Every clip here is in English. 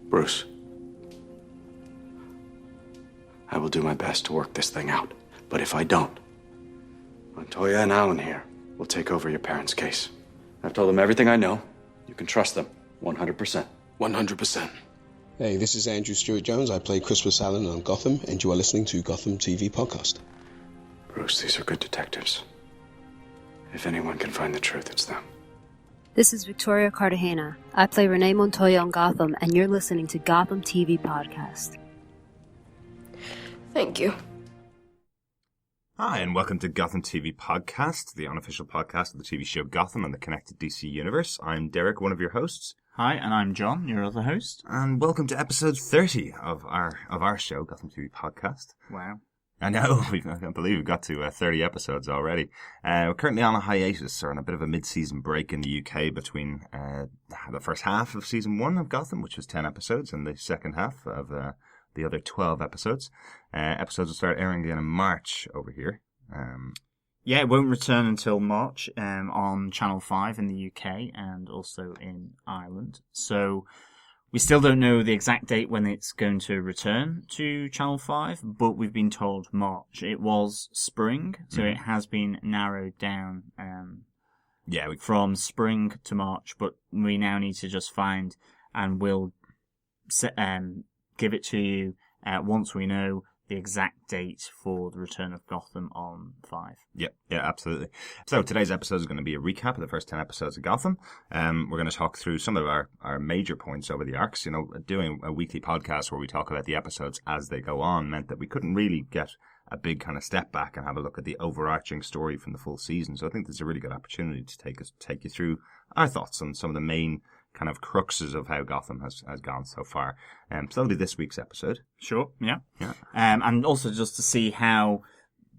Bruce, I will do my best to work this thing out. But if I don't, Montoya and Alan here will take over your parents' case. I've told them everything I know. You can trust them 100%. 100%. Hey, this is Andrew Stewart Jones. I play Christmas Allen on Gotham, and you are listening to Gotham TV Podcast. Bruce, these are good detectives. If anyone can find the truth, it's them. This is Victoria Cartagena. I play Renee Montoya on Gotham, and you're listening to Gotham TV Podcast. Thank you. Hi, and welcome to Gotham TV Podcast, the unofficial podcast of the TV show Gotham and the connected DC universe. I'm Derek, one of your hosts. Hi, and I'm John, your other host. And welcome to episode 30 of our show, Gotham TV Podcast. Wow. I know, I can't believe we've got to 30 episodes already. We're currently on a hiatus, or on a bit of a mid-season break in the UK between the first half of season 1 of Gotham, which was 10 episodes, and the second half of the other 12 episodes. Episodes will start airing again in March over here. Yeah, it won't return until March on Channel 5 in the UK and also in Ireland. So we still don't know the exact date when it's going to return to Channel 5, but we've been told March. It was spring, so it has been narrowed down from spring to March, but we now need to just find, and we'll give it to you once we know the exact date for the return of Gotham on 5. Yeah, absolutely. So today's episode is going to be a recap of the first 10 episodes of Gotham. We're going to talk through some of our major points over the arcs. You know, doing a weekly podcast where we talk about the episodes as they go on meant that we couldn't really get a big kind of step back and have a look at the overarching story from the full season. So I think this is a really good opportunity to take you through our thoughts on some of the main kind of cruxes of how Gotham has gone so far. So that'll be this week's episode. Sure, yeah. And also just to see how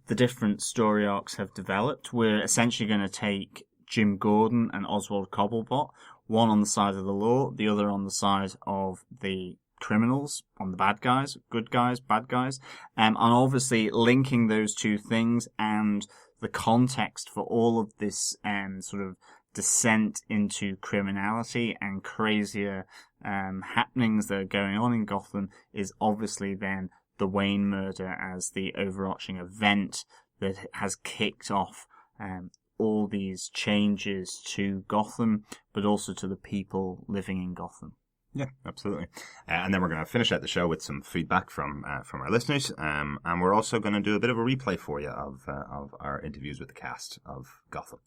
the different story arcs have developed, we're essentially going to take Jim Gordon and Oswald Cobblepot, one on the side of the law, the other on the side of the criminals, on the bad guys, good guys, bad guys, and obviously linking those two things and the context for all of this sort of descent into criminality and crazier happenings that are going on in Gotham is obviously then the Wayne murder as the overarching event that has kicked off all these changes to Gotham, but also to the people living in Gotham. Yeah, absolutely. And then we're going to finish out the show with some feedback from our listeners, and we're also going to do a bit of a replay for you of our interviews with the cast of Gotham.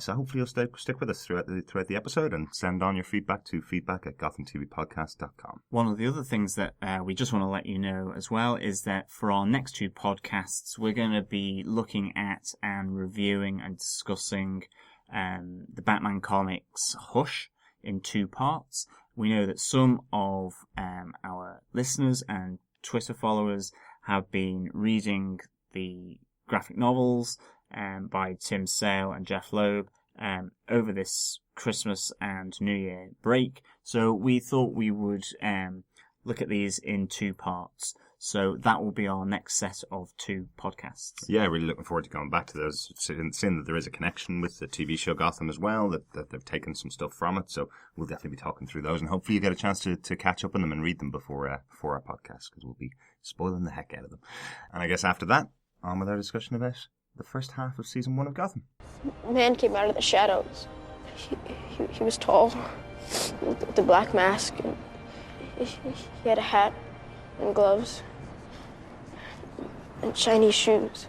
So hopefully you'll stick with us throughout the episode and send on your feedback to feedback@gothamtvpodcast.com. One of the other things that we just want to let you know as well is that for our next two podcasts, we're going to be looking at and reviewing and discussing the Batman comics Hush in 2 parts. We know that some of our listeners and Twitter followers have been reading the graphic novels by Tim Sale and Jeff Loeb over this Christmas and New Year break. So we thought we would look at these in 2 parts. So that will be our next set of 2 podcasts. Yeah, really looking forward to going back to those, seeing that there is a connection with the TV show Gotham as well, that they've taken some stuff from it. So we'll definitely be talking through those, and hopefully you get a chance to catch up on them and read them before our podcast, because we'll be spoiling the heck out of them. And I guess after that, on with our discussion about the first half of season 1 of Gotham. A man came out of the shadows. He was tall, with the black mask, and he had a hat and gloves and shiny shoes.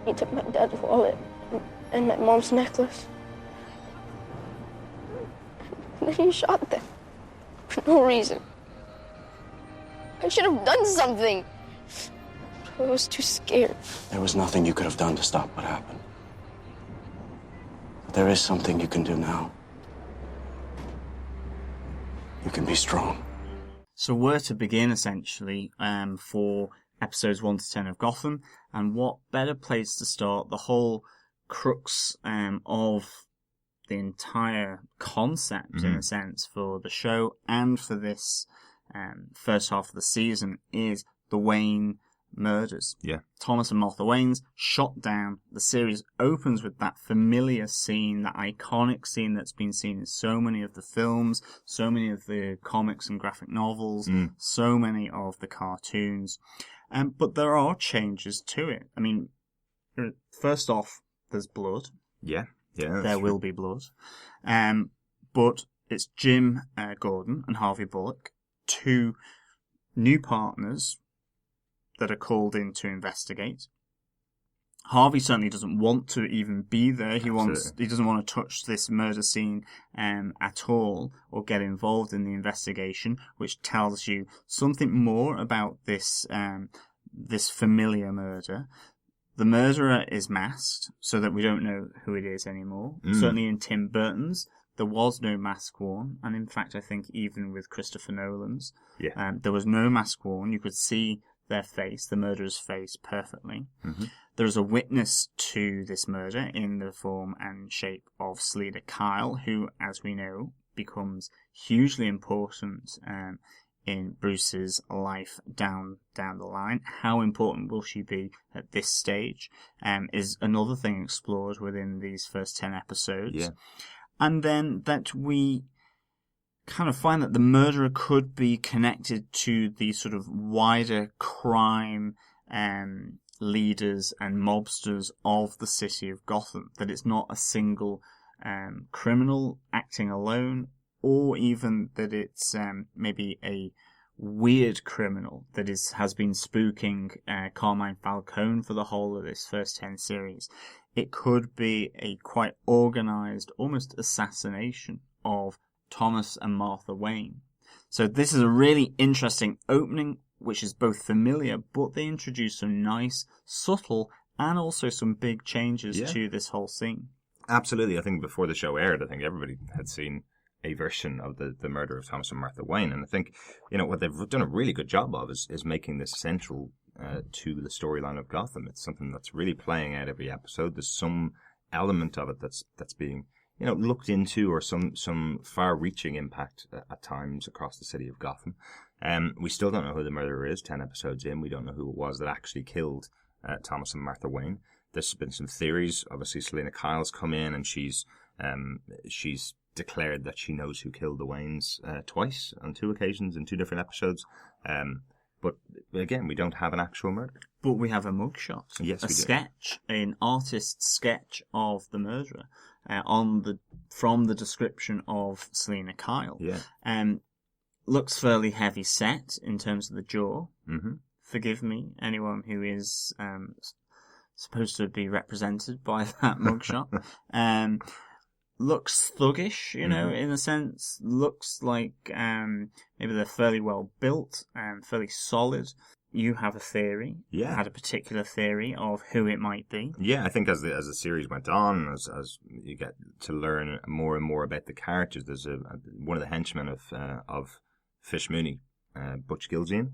He took my dad's wallet and my mom's necklace. And then he shot them for no reason. I should have done something. I was too scared. There was nothing you could have done to stop what happened. But there is something you can do now. You can be strong. So where to begin, essentially, for episodes 1 to 10 of Gotham, and what better place to start the whole crux of the entire concept, in a sense, for the show and for this first half of the season is the Wayne murders. Yeah. Thomas and Martha Wayne's shot down. The series opens with that familiar scene, that iconic scene that's been seen in so many of the films, so many of the comics and graphic novels, so many of the cartoons. But there are changes to it. I mean, first off, there's blood. Yeah. There will be blood. But it's Jim Gordon and Harvey Bullock, two new partners that are called in to investigate. Harvey certainly doesn't want to even be there. He doesn't want to touch this murder scene at all, or get involved in the investigation, which tells you something more about this this familiar murder. The murderer is masked, so that we don't know who it is anymore. Certainly in Tim Burton's, there was no mask worn, and in fact, I think even with Christopher Nolan's, there was no mask worn. You could see their face, the murderer's face, perfectly. There is a witness to this murder in the form and shape of Selina Kyle, who, as we know, becomes hugely important in Bruce's life down the line. How important will she be at this stage is another thing explored within these first 10 episodes. Yeah. And then that we kind of find that the murderer could be connected to the sort of wider crime leaders and mobsters of the city of Gotham, that it's not a single criminal acting alone, or even that it's maybe a weird criminal that has been spooking Carmine Falcone for the whole of this first 10 series. It could be a quite organised, almost assassination of Thomas and Martha Wayne. So this is a really interesting opening, which is both familiar, but they introduce some nice, subtle, and also some big changes to this whole scene. Absolutely. I think before the show aired, I think everybody had seen a version of the murder of Thomas and Martha Wayne. And I think, what they've done a really good job of is making this central to the storyline of Gotham. It's something that's really playing out every episode. There's some element of it that's being looked into, or some far-reaching impact at times across the city of Gotham. We still don't know who the murderer is. 10 episodes in, we don't know who it was that actually killed Thomas and Martha Wayne. There's been some theories. Obviously, Selina Kyle's come in, and she's declared that she knows who killed the Waynes twice on 2 occasions in 2 different episodes. But again, we don't have an actual murder. But we have a mugshot. Yes, we do. Sketch, an artist's sketch of the murderer from the description of Selina Kyle. Yeah. Looks fairly heavy set in terms of the jaw. Forgive me, anyone who is supposed to be represented by that mugshot. Looks thuggish, in a sense. Looks like maybe they're fairly well built and fairly solid. You have a theory. Yeah. Had a particular theory of who it might be. Yeah, I think as the series went on, as you get to learn more and more about the characters, there's one of the henchmen of Fish Mooney, Butch Gilzean,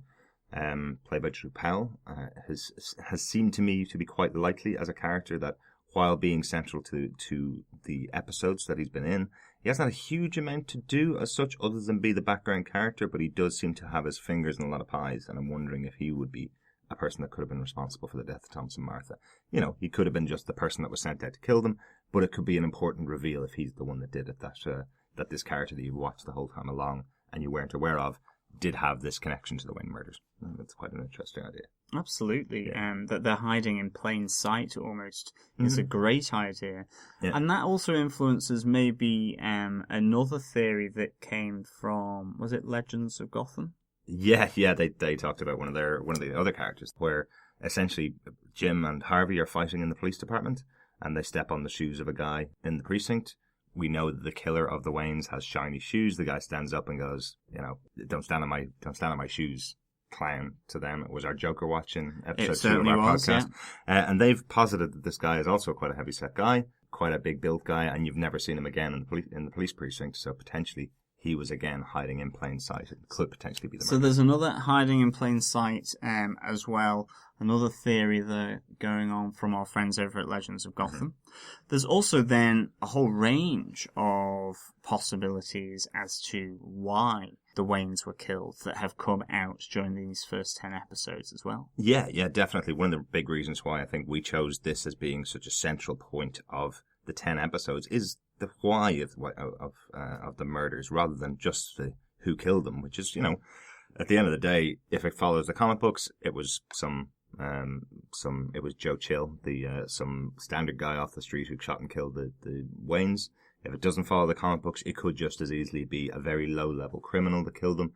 played by Drew Powell, has seemed to me to be quite likely as a character that, while being central to the episodes that he's been in, he hasn't had a huge amount to do as such other than be the background character, but he does seem to have his fingers in a lot of pies, and I'm wondering if he would be a person that could have been responsible for the death of Thomas and Martha. He could have been just the person that was sent out to kill them, but it could be an important reveal if he's the one that did it, that this character that you watched the whole time along and you weren't aware of did have this connection to the Wayne murders. That's quite an interesting idea. Absolutely. That they're hiding in plain sight almost is a great idea. Yeah. And that also influences maybe another theory that came from, was it Legends of Gotham? Yeah, they talked about one of the other characters, where essentially Jim and Harvey are fighting in the police department, and they step on the shoes of a guy in the precinct. We know that the killer of the Waynes has shiny shoes. The guy stands up and goes, don't stand on my shoes, clown. To them, it was our Joker watching episode 2 of our podcast. Yeah. And they've posited that this guy is also quite a heavy-set guy, quite a big-built guy, and you've never seen him again in the police precinct. So potentially he was again hiding in plain sight. It could potentially be the murder. So there's another hiding in plain sight as well. Another theory that going on from our friends over at Legends of Gotham. There's also then a whole range of possibilities as to why the Waynes were killed that have come out during these first 10 episodes as well. Yeah, definitely. One of the big reasons why I think we chose this as being such a central point of the 10 episodes is the why of the murders, rather than just the who killed them, which is, at the end of the day, if it follows the comic books, it was it was Joe Chill, some standard guy off the street who shot and killed the Waynes. If it doesn't follow the comic books, it could just as easily be a very low-level criminal that killed them.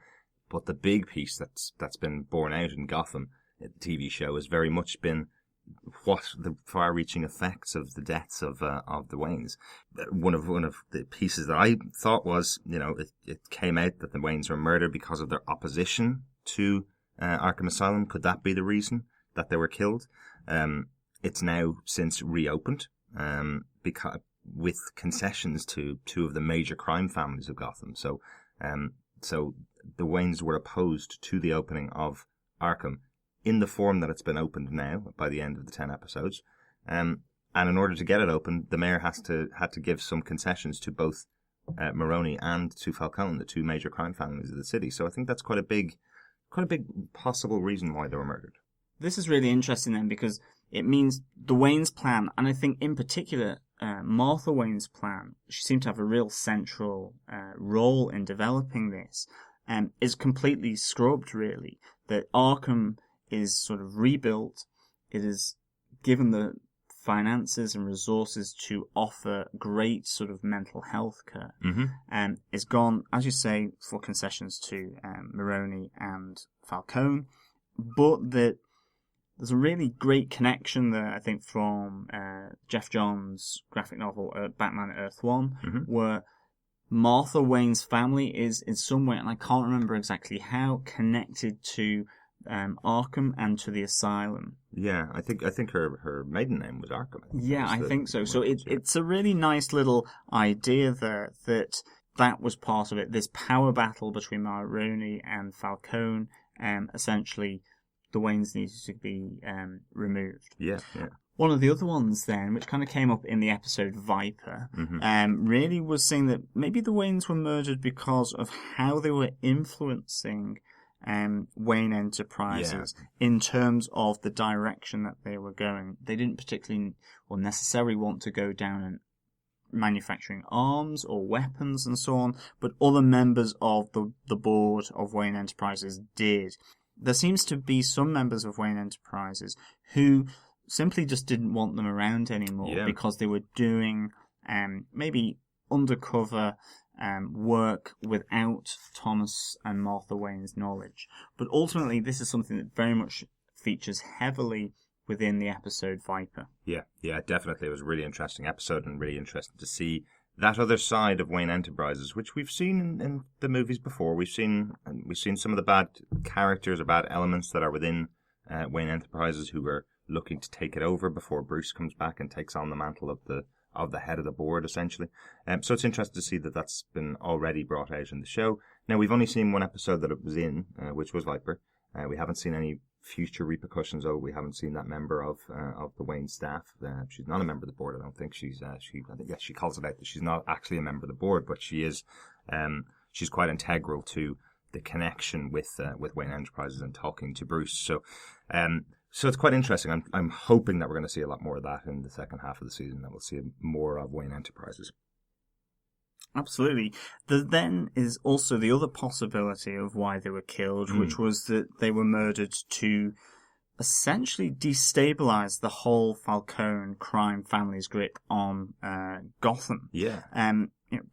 But the big piece that's been borne out in Gotham, the TV show, has very much been what the far-reaching effects of the deaths of the Waynes. One of the pieces that I thought was, it came out that the Waynes were murdered because of their opposition to Arkham Asylum. Could that be the reason that they were killed? It's now since reopened, because with concessions to two of the major crime families of Gotham. So the Waynes were opposed to the opening of Arkham in the form that it's been opened now by the end of the 10 episodes. And in order to get it open, the mayor had to give some concessions to both Maroni and to Falcone, the two major crime families of the city. So I think that's quite a big possible reason why they were murdered. This is really interesting then, because it means the Waynes' plan, and I think in particular Martha Wayne's plan, she seemed to have a real central role in developing this, is completely scrubbed, really. That Arkham is sort of rebuilt. It is given the finances and resources to offer great sort of mental health care. And is gone, as you say, for concessions to Maroni and Falcone, but that there's a really great connection there, I think, from Jeff Johns' graphic novel Batman Earth 1, where Martha Wayne's family is in some way, and I can't remember exactly how, connected to Arkham and to the asylum. Yeah, I think her maiden name was Arkham. I think so. So it's a really nice little idea there that was part of it. This power battle between Maroni and Falcone, essentially the Waynes needed to be removed. Yeah. One of the other ones then, which kind of came up in the episode Viper, really was saying that maybe the Waynes were murdered because of how they were influencing Wayne Enterprises in terms of the direction that they were going. They didn't particularly or necessarily want to go down and manufacturing arms or weapons and so on, but other members of the board of Wayne Enterprises did. There seems to be some members of Wayne Enterprises who simply just didn't want them around anymore because they were doing maybe undercover work without Thomas and Martha Wayne's knowledge. But ultimately, this is something that very much features heavily within the episode Viper. Yeah, definitely. It was a really interesting episode and really interesting to see that other side of Wayne Enterprises, which we've seen in the movies before. We've seen some of the bad characters or bad elements that are within Wayne Enterprises who are looking to take it over before Bruce comes back and takes on the mantle of the head of the board, essentially. So it's interesting to see that that's been already brought out in the show. Now, we've only seen one episode that it was in, which was Viper. We haven't seen any future repercussions of it. We haven't seen that member of the Wayne staff. She's not a member of the board. I don't think she calls it out that she's not actually a member of the board, but she is. She's quite integral to the connection with Wayne Enterprises and talking to Bruce. So it's quite interesting. I'm hoping that we're going to see a lot more of that in the second half of the season, that we'll see more of Wayne Enterprises. Absolutely. There then is also the other possibility of why they were killed, which was that they were murdered to essentially destabilize the whole Falcone crime family's grip on Gotham. Yeah.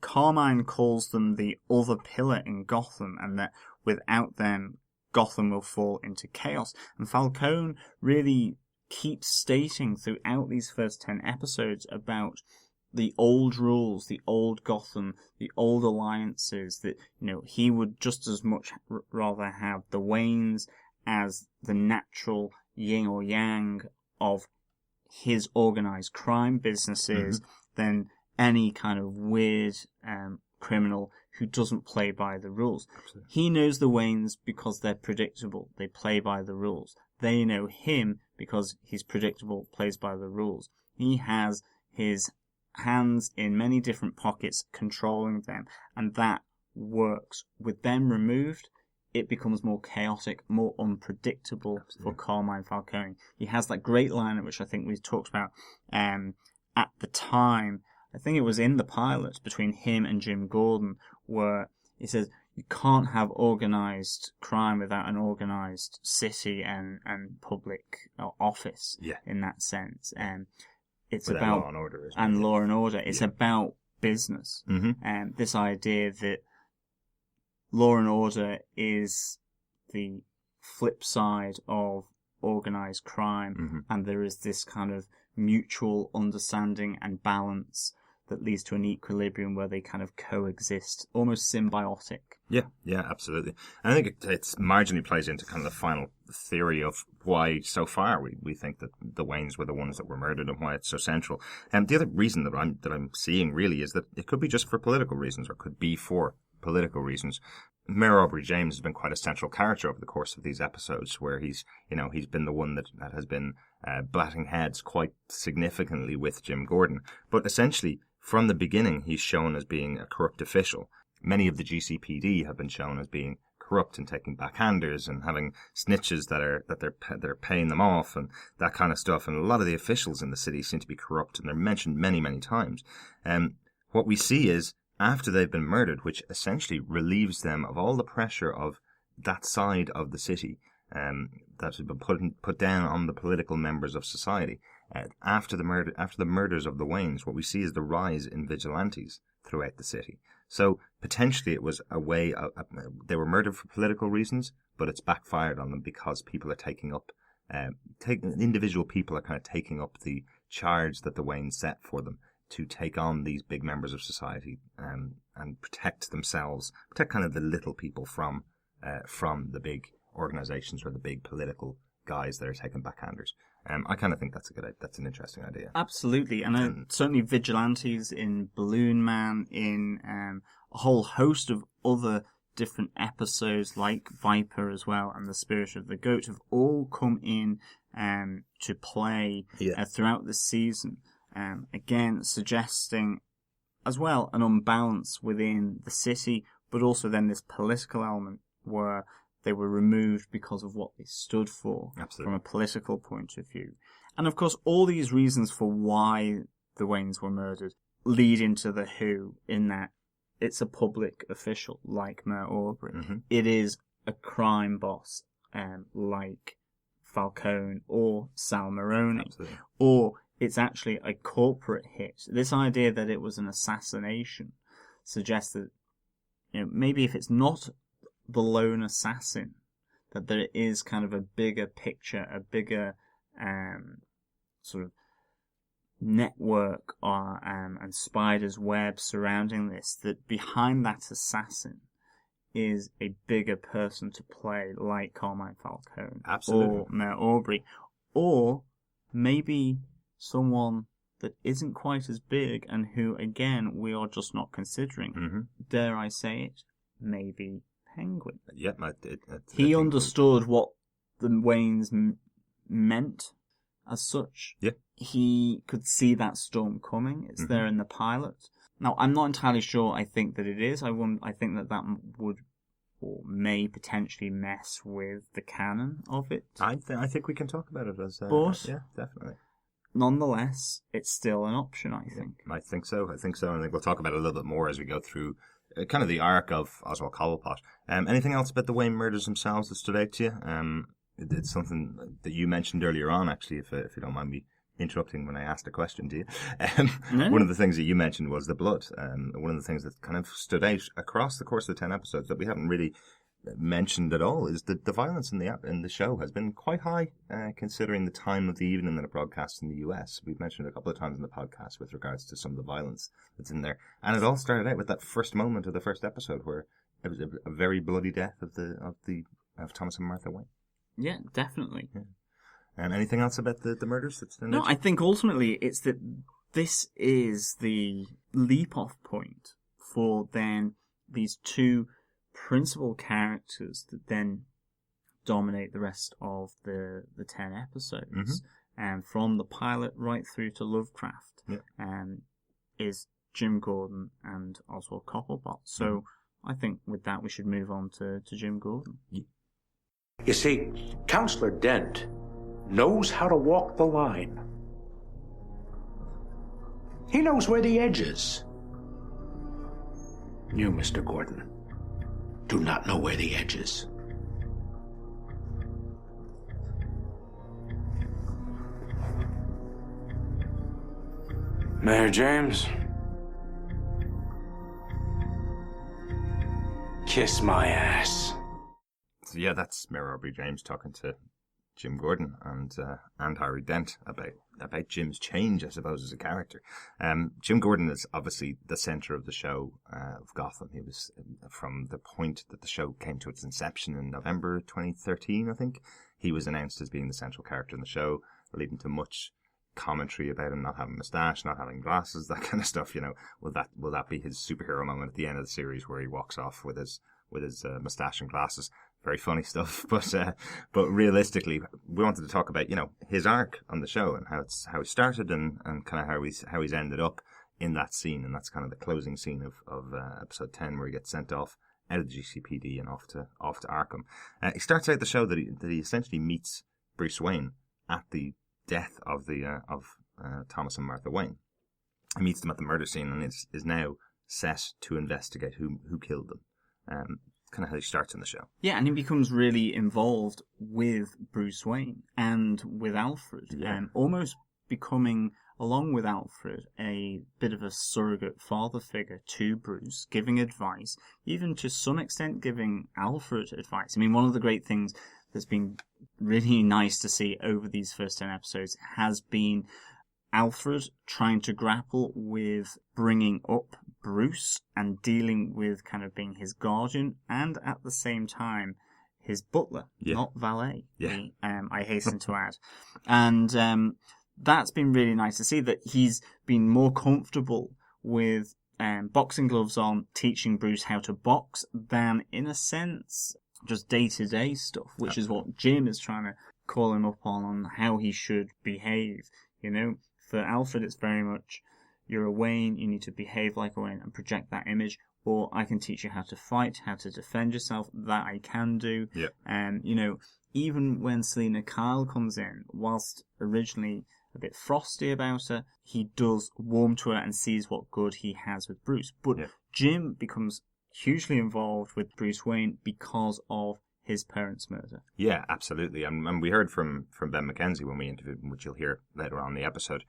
Carmine calls them the other pillar in Gotham, and that without them, Gotham will fall into chaos. And Falcone really keeps stating throughout these first 10 episodes about the old rules, the old Gotham, the old alliances, that, he would just as much rather have the Waynes as the natural yin or yang of his organized crime businesses than any kind of weird criminal who doesn't play by the rules. Absolutely. He knows the Waynes because they're predictable. They play by the rules. They know him because he's predictable, plays by the rules. He has his hands in many different pockets controlling them, and that works. With them removed, it becomes more chaotic, more unpredictable for Carmine Falcone. He has that great line, which I think we talked about at the time. I think it was in the pilot between him and Jim Gordon, where he says, you can't have organised crime without an organised city and public office in that sense. It's Without about law and order, law and order. It's about business. And this idea that law and order is the flip side of organised crime, and there is this kind of mutual understanding and balance that leads to an equilibrium where they kind of coexist, almost symbiotic. Yeah, absolutely. And I think it's marginally plays into kind of the final theory of why so far we think that the Waynes were the ones that were murdered and why it's so central. And the other reason that I'm seeing really is that it could be just for political reasons, or could be for political reasons. Mayor Aubrey James has been quite a central character over the course of these episodes, where he's been the one that has been butting heads quite significantly with Jim Gordon. But essentially, from the beginning, he's shown as being a corrupt official. Many of the GCPD have been shown as being corrupt and taking backhanders and having snitches that they're paying them off and that kind of stuff. And a lot of the officials in the city seem to be corrupt, and they're mentioned many, many times. What we see is, after they've been murdered, which essentially relieves them of all the pressure of that side of the city that has been put down on the political members of society. After the murders of the Waynes, what we see is the rise in vigilantes throughout the city. So potentially it was a way they were murdered for political reasons, but it's backfired on them because people are taking up, individual people are kind of taking up the charge that the Waynes set for them to take on these big members of society and protect themselves, protect kind of the little people from the big organizations or the big political guys that are taking backhanders. I kind of think that's an interesting idea. Absolutely, and certainly vigilantes in Balloon Man, in a whole host of other different episodes like Viper as well, and The Spirit of the Goat have all come in to play throughout the season. Again, suggesting as well an unbalance within the city, but also then this political element where they were removed because of what they stood for. Absolutely. From a political point of view. And of course, all these reasons for why the Waynes were murdered lead into the Who, in that it's a public official like Mayor Aubrey. It is a crime boss like Falcone or Sal Maroni. Absolutely. Or it's actually a corporate hit. This idea that it was an assassination suggests that, maybe if it's not the lone assassin, that there is kind of a bigger picture, a bigger sort of network and spider's web surrounding this, that behind that assassin is a bigger person to play, like Carmine Falcone. Absolutely. Or Mayor Aubrey. Or maybe someone that isn't quite as big and who, again, we are just not considering. Dare I say it? Maybe Penguin. Yep, he understood what the Waynes meant as such. Yeah. He could see that storm coming. It's there in the pilot. Now, I'm not entirely sure I think that it is. I think that would or may potentially mess with the canon of it. I think we can talk about it as... but, yeah, definitely. Nonetheless, it's still an option, I think. I think so. I think we'll talk about it a little bit more as we go through kind of the arc of Oswald Cobblepot. Anything else about the Wayne murders themselves that stood out to you? It's something that you mentioned earlier on, actually, if you don't mind me interrupting when I asked a question to you. No. One of the things that you mentioned was the blood. One of the things that kind of stood out across the course of the 10 episodes that we haven't really mentioned at all is that the violence in the show has been quite high, considering the time of the evening that it broadcasts in the US. We've mentioned it a couple of times in the podcast with regards to some of the violence that's in there, and it all started out with that first moment of the first episode where it was a very bloody death of Thomas and Martha Wayne. Yeah, definitely. Yeah. And anything else about the murders that's in No, I think ultimately it's that this is the leap-off point for then these two principal characters that then dominate the rest of the 10 episodes, and from the pilot right through to Lovecraft, is Jim Gordon and Oswald Cobblepot. So I think with that we should move on to Jim Gordon. You see, Counselor Dent knows how to walk the line. He knows where the edge is. You, Mr. Gordon, do not know where the edge is. Mayor James, kiss my ass. So yeah, that's Mayor Aubrey James talking to Jim Gordon and Harry Dent about Jim's change, I suppose, as a character. Jim Gordon is obviously the centre of the show of Gotham. He was, from the point that the show came to its inception in November 2013, I think, he was announced as being the central character in the show, leading to much commentary about him not having a moustache, not having glasses, that kind of stuff. You know, will that be his superhero moment at the end of the series where he walks off with his moustache and glasses? Very funny stuff, but realistically, we wanted to talk about, you know, his arc on the show and how he started and kind of how he's ended up in that scene, and that's kind of the closing scene of episode 10 where he gets sent off out of the GCPD and off to Arkham. He starts out the show that he essentially meets Bruce Wayne at the death of Thomas and Martha Wayne. He meets them at the murder scene and is now set to investigate who killed them. Kind of how he starts in the show. Yeah, and he becomes really involved with Bruce Wayne and with Alfred, almost becoming, along with Alfred, a bit of a surrogate father figure to Bruce, giving advice, even to some extent giving Alfred advice. I mean, one of the great things that's been really nice to see over these first 10 episodes has been Alfred trying to grapple with bringing up Bruce and dealing with kind of being his guardian and at the same time his butler, not valet, I hasten to add. And that's been really nice to see that he's been more comfortable with boxing gloves on, teaching Bruce how to box than, in a sense, just day-to-day stuff, which is what Jim is trying to call him up on how he should behave, you know. For Alfred, it's very much, you're a Wayne, you need to behave like a Wayne and project that image, or I can teach you how to fight, how to defend yourself, that I can do. Yeah. And, you know, even when Selena Kyle comes in, whilst originally a bit frosty about her, he does warm to her and sees what good he has with Bruce. But Jim becomes hugely involved with Bruce Wayne because of his parents' murder. Yeah, absolutely. And we heard from Ben McKenzie when we interviewed him, which you'll hear later on in the episode.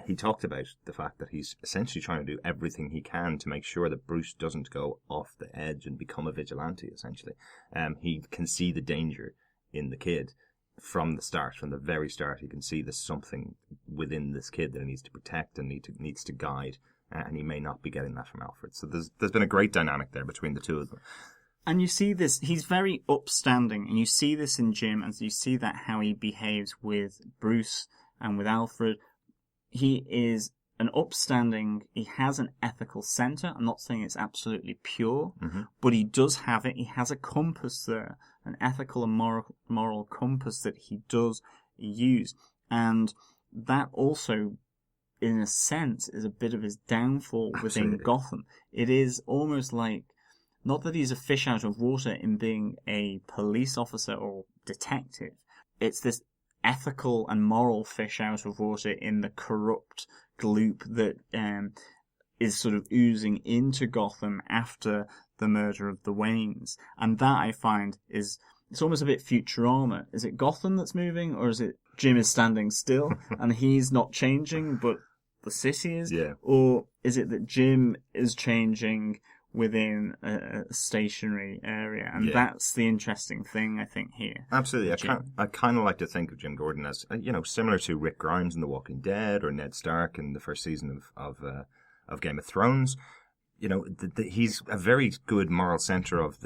He talked about the fact that he's essentially trying to do everything he can to make sure that Bruce doesn't go off the edge and become a vigilante, essentially. He can see the danger in the kid from the start, from the very start. He can see there's something within this kid that he needs to protect and needs to guide, and he may not be getting that from Alfred. So there's been a great dynamic there between the two of them. And you see this, he's very upstanding, and you see this in Jim, and you see that how he behaves with Bruce and with Alfred. He is an upstanding, he has an ethical centre. I'm not saying it's absolutely pure, but he does have it. He has a compass there, an ethical and moral compass that he does use. And that also, in a sense, is a bit of his downfall within Gotham. It is almost like, not that he's a fish out of water in being a police officer or detective. It's this ethical and moral fish out of water in the corrupt gloop that is sort of oozing into Gotham after the murder of the Waynes. And that, I find, it's almost a bit Futurama. Is it Gotham that's moving, or is it Jim is standing still and he's not changing, but the city is? Yeah. Or is it that Jim is changing within a stationary area, and that's the interesting thing, I think, here. Absolutely. I kind of like to think of Jim Gordon as, you know, similar to Rick Grimes in The Walking Dead or Ned Stark in the first season of Game of Thrones. You know, he's a very good moral center of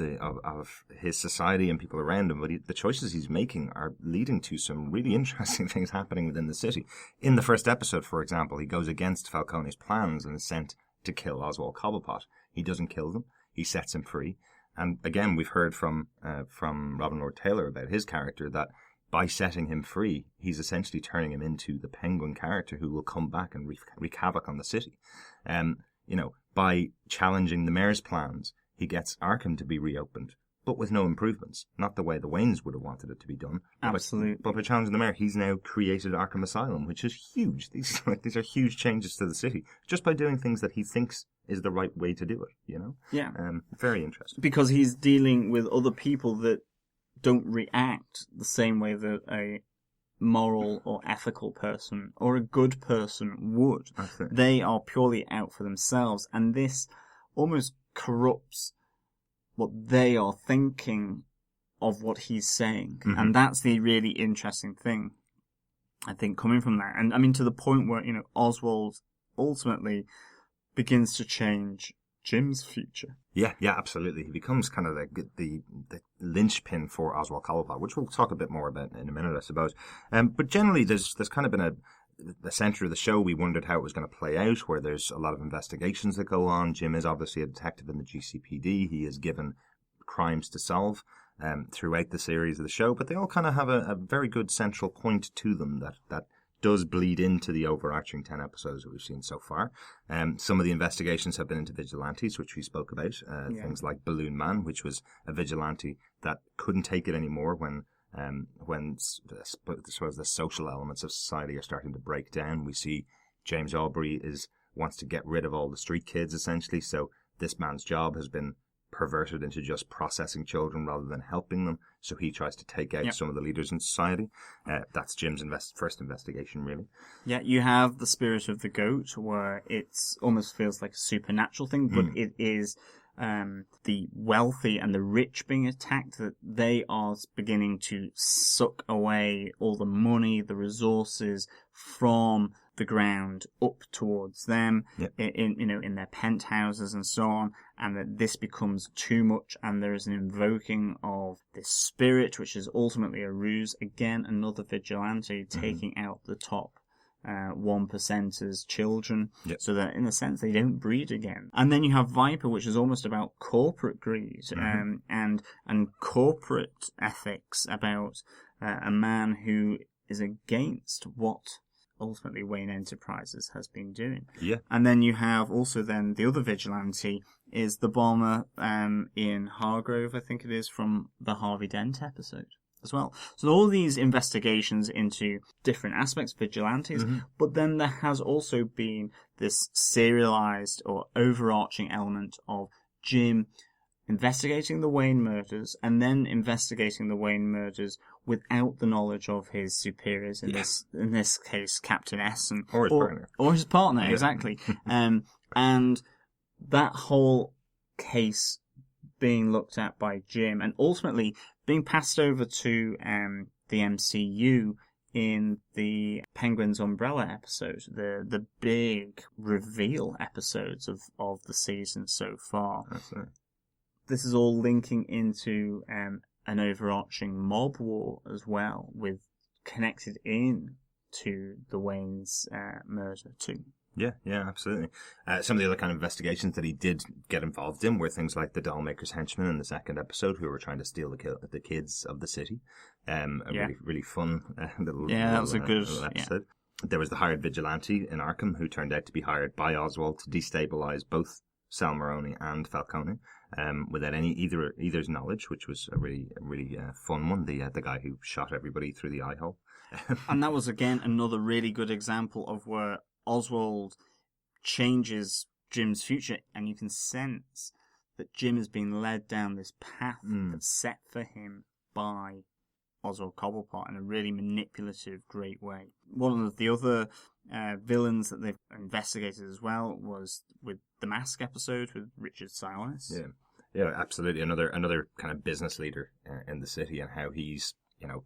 his society and people around him, but the choices he's making are leading to some really interesting things happening within the city. In the first episode, for example, he goes against Falcone's plans and is sent to kill Oswald Cobblepot. He doesn't kill them. He sets him free. And again, we've heard from Robin Lord Taylor about his character that by setting him free, he's essentially turning him into the Penguin character who will come back and wreak havoc on the city. You know, by challenging the mayor's plans, he gets Arkham to be reopened, but with no improvements. Not the way the Waynes would have wanted it to be done. Absolutely. But by challenging the mayor, he's now created Arkham Asylum, which is huge. These are huge changes to the city, just by doing things that he thinks is the right way to do it, you know? Yeah. Very interesting. Because he's dealing with other people that don't react the same way that a moral or ethical person or a good person would. They are purely out for themselves, and this almost corrupts what they are thinking of what he's saying. Mm-hmm. And that's the really interesting thing, I think, coming from that. And I mean, to the point where, you know, Oswald ultimately begins to change Jim's future. Yeah, absolutely. He becomes kind of the linchpin for Oswald Cobblepot, which we'll talk a bit more about in a minute, I suppose. But generally, there's kind of been the centre of the show. We wondered how it was going to play out, where there's a lot of investigations that go on. Jim is obviously a detective in the GCPD. He is given crimes to solve throughout the series of the show, but they all kind of have a very good central point to them that does bleed into the overarching 10 episodes that we've seen so far. Some of the investigations have been into vigilantes, which we spoke about. Things like Balloon Man, which was a vigilante that couldn't take it anymore when the social elements of society are starting to break down. We see James Aubrey wants to get rid of all the street kids, essentially. So this man's job has been perverted into just processing children rather than helping them. So he tries to take out some of the leaders in society. That's Jim's first investigation, really. Yeah, you have the spirit of the goat, where it almost feels like a supernatural thing, but it is the wealthy and the rich being attacked, that they are beginning to suck away all the money, the resources from the ground up towards them, in their penthouses and so on, and that this becomes too much, and there is an invoking of this spirit, which is ultimately a ruse. Again, another vigilante taking out the top 1%'ers children, so that in a sense they don't breed again. And then you have Viper, which is almost about corporate greed and corporate ethics, about a man who is against what ultimately Wayne Enterprises has been doing. Yeah. And then you have also then the other vigilante is the bomber Ian Hargrove, I think it is, from the Harvey Dent episode as well. So all these investigations into different aspects of vigilantes, but then there has also been this serialized or overarching element of Jim investigating the Wayne murders, and then investigating the Wayne murders without the knowledge of his superiors, in this case Captain S or his partner, exactly. And that whole case being looked at by Jim, and ultimately being passed over to the MCU in the Penguin's Umbrella episode, the big reveal episodes of the season so far. That's right. This is all linking into an overarching mob war as well, with connected in to the Wayne's murder too. Yeah, absolutely. Some of the other kind of investigations that he did get involved in were things like the Dollmaker's henchmen in the second episode, who were trying to steal the kids of the city. Really, really fun little that was a good episode. Yeah. There was the hired vigilante in Arkham, who turned out to be hired by Oswald to destabilize both Sal Maroni and Falcone, without either's knowledge, which was a really fun one. The guy who shot everybody through the eye hole. And that was, again, another really good example of where Oswald changes Jim's future, and you can sense that Jim has been led down this path that's set for him by Oswald Cobblepot in a really manipulative, great way. One of the other villains that they've investigated as well was with the Mask episode with Richard Sionis. Yeah, absolutely. Another kind of business leader in the city, and how he's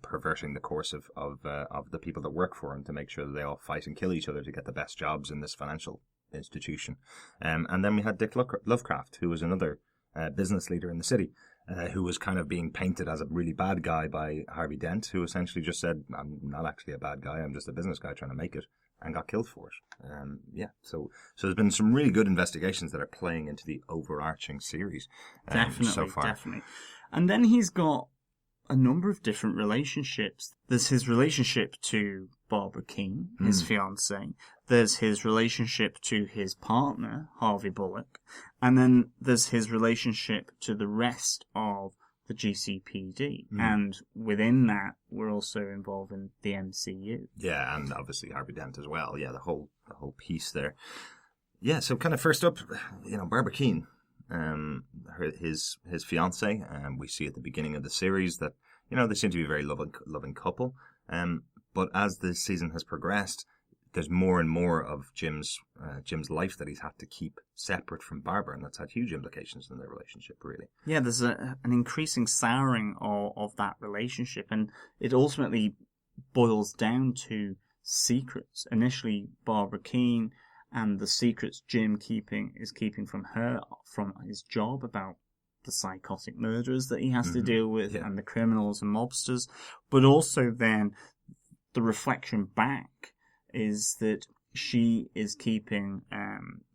perverting the course of the people that work for him to make sure that they all fight and kill each other to get the best jobs in this financial institution. And then we had Dick Lovecraft, who was another business leader in the city, who was kind of being painted as a really bad guy by Harvey Dent, who essentially just said, I'm not actually a bad guy, I'm just a business guy trying to make it, and got killed for it. So there's been some really good investigations that are playing into the overarching series so far. Definitely. And then he's got a number of different relationships. There's his relationship to Barbara Keene, his fiancée. There's his relationship to his partner, Harvey Bullock. And then there's his relationship to the rest of the GCPD. And within that, we're also involved in the MCU. Yeah, and obviously Harvey Dent as well. Yeah, the whole piece there. Yeah, so kind of first up, Barbara Keene, his fiance. We see at the beginning of the series that they seem to be a very loving couple. But as the season has progressed, there's more and more of Jim's life that he's had to keep separate from Barbara, and that's had huge implications in their relationship, really. Yeah, there's an increasing souring of that relationship, and it ultimately boils down to secrets. Initially, Barbara Keene, and the secrets Jim is keeping from her, from his job, about the psychotic murderers that he has to deal with, and the criminals and mobsters. But also then, the reflection back is that she is keeping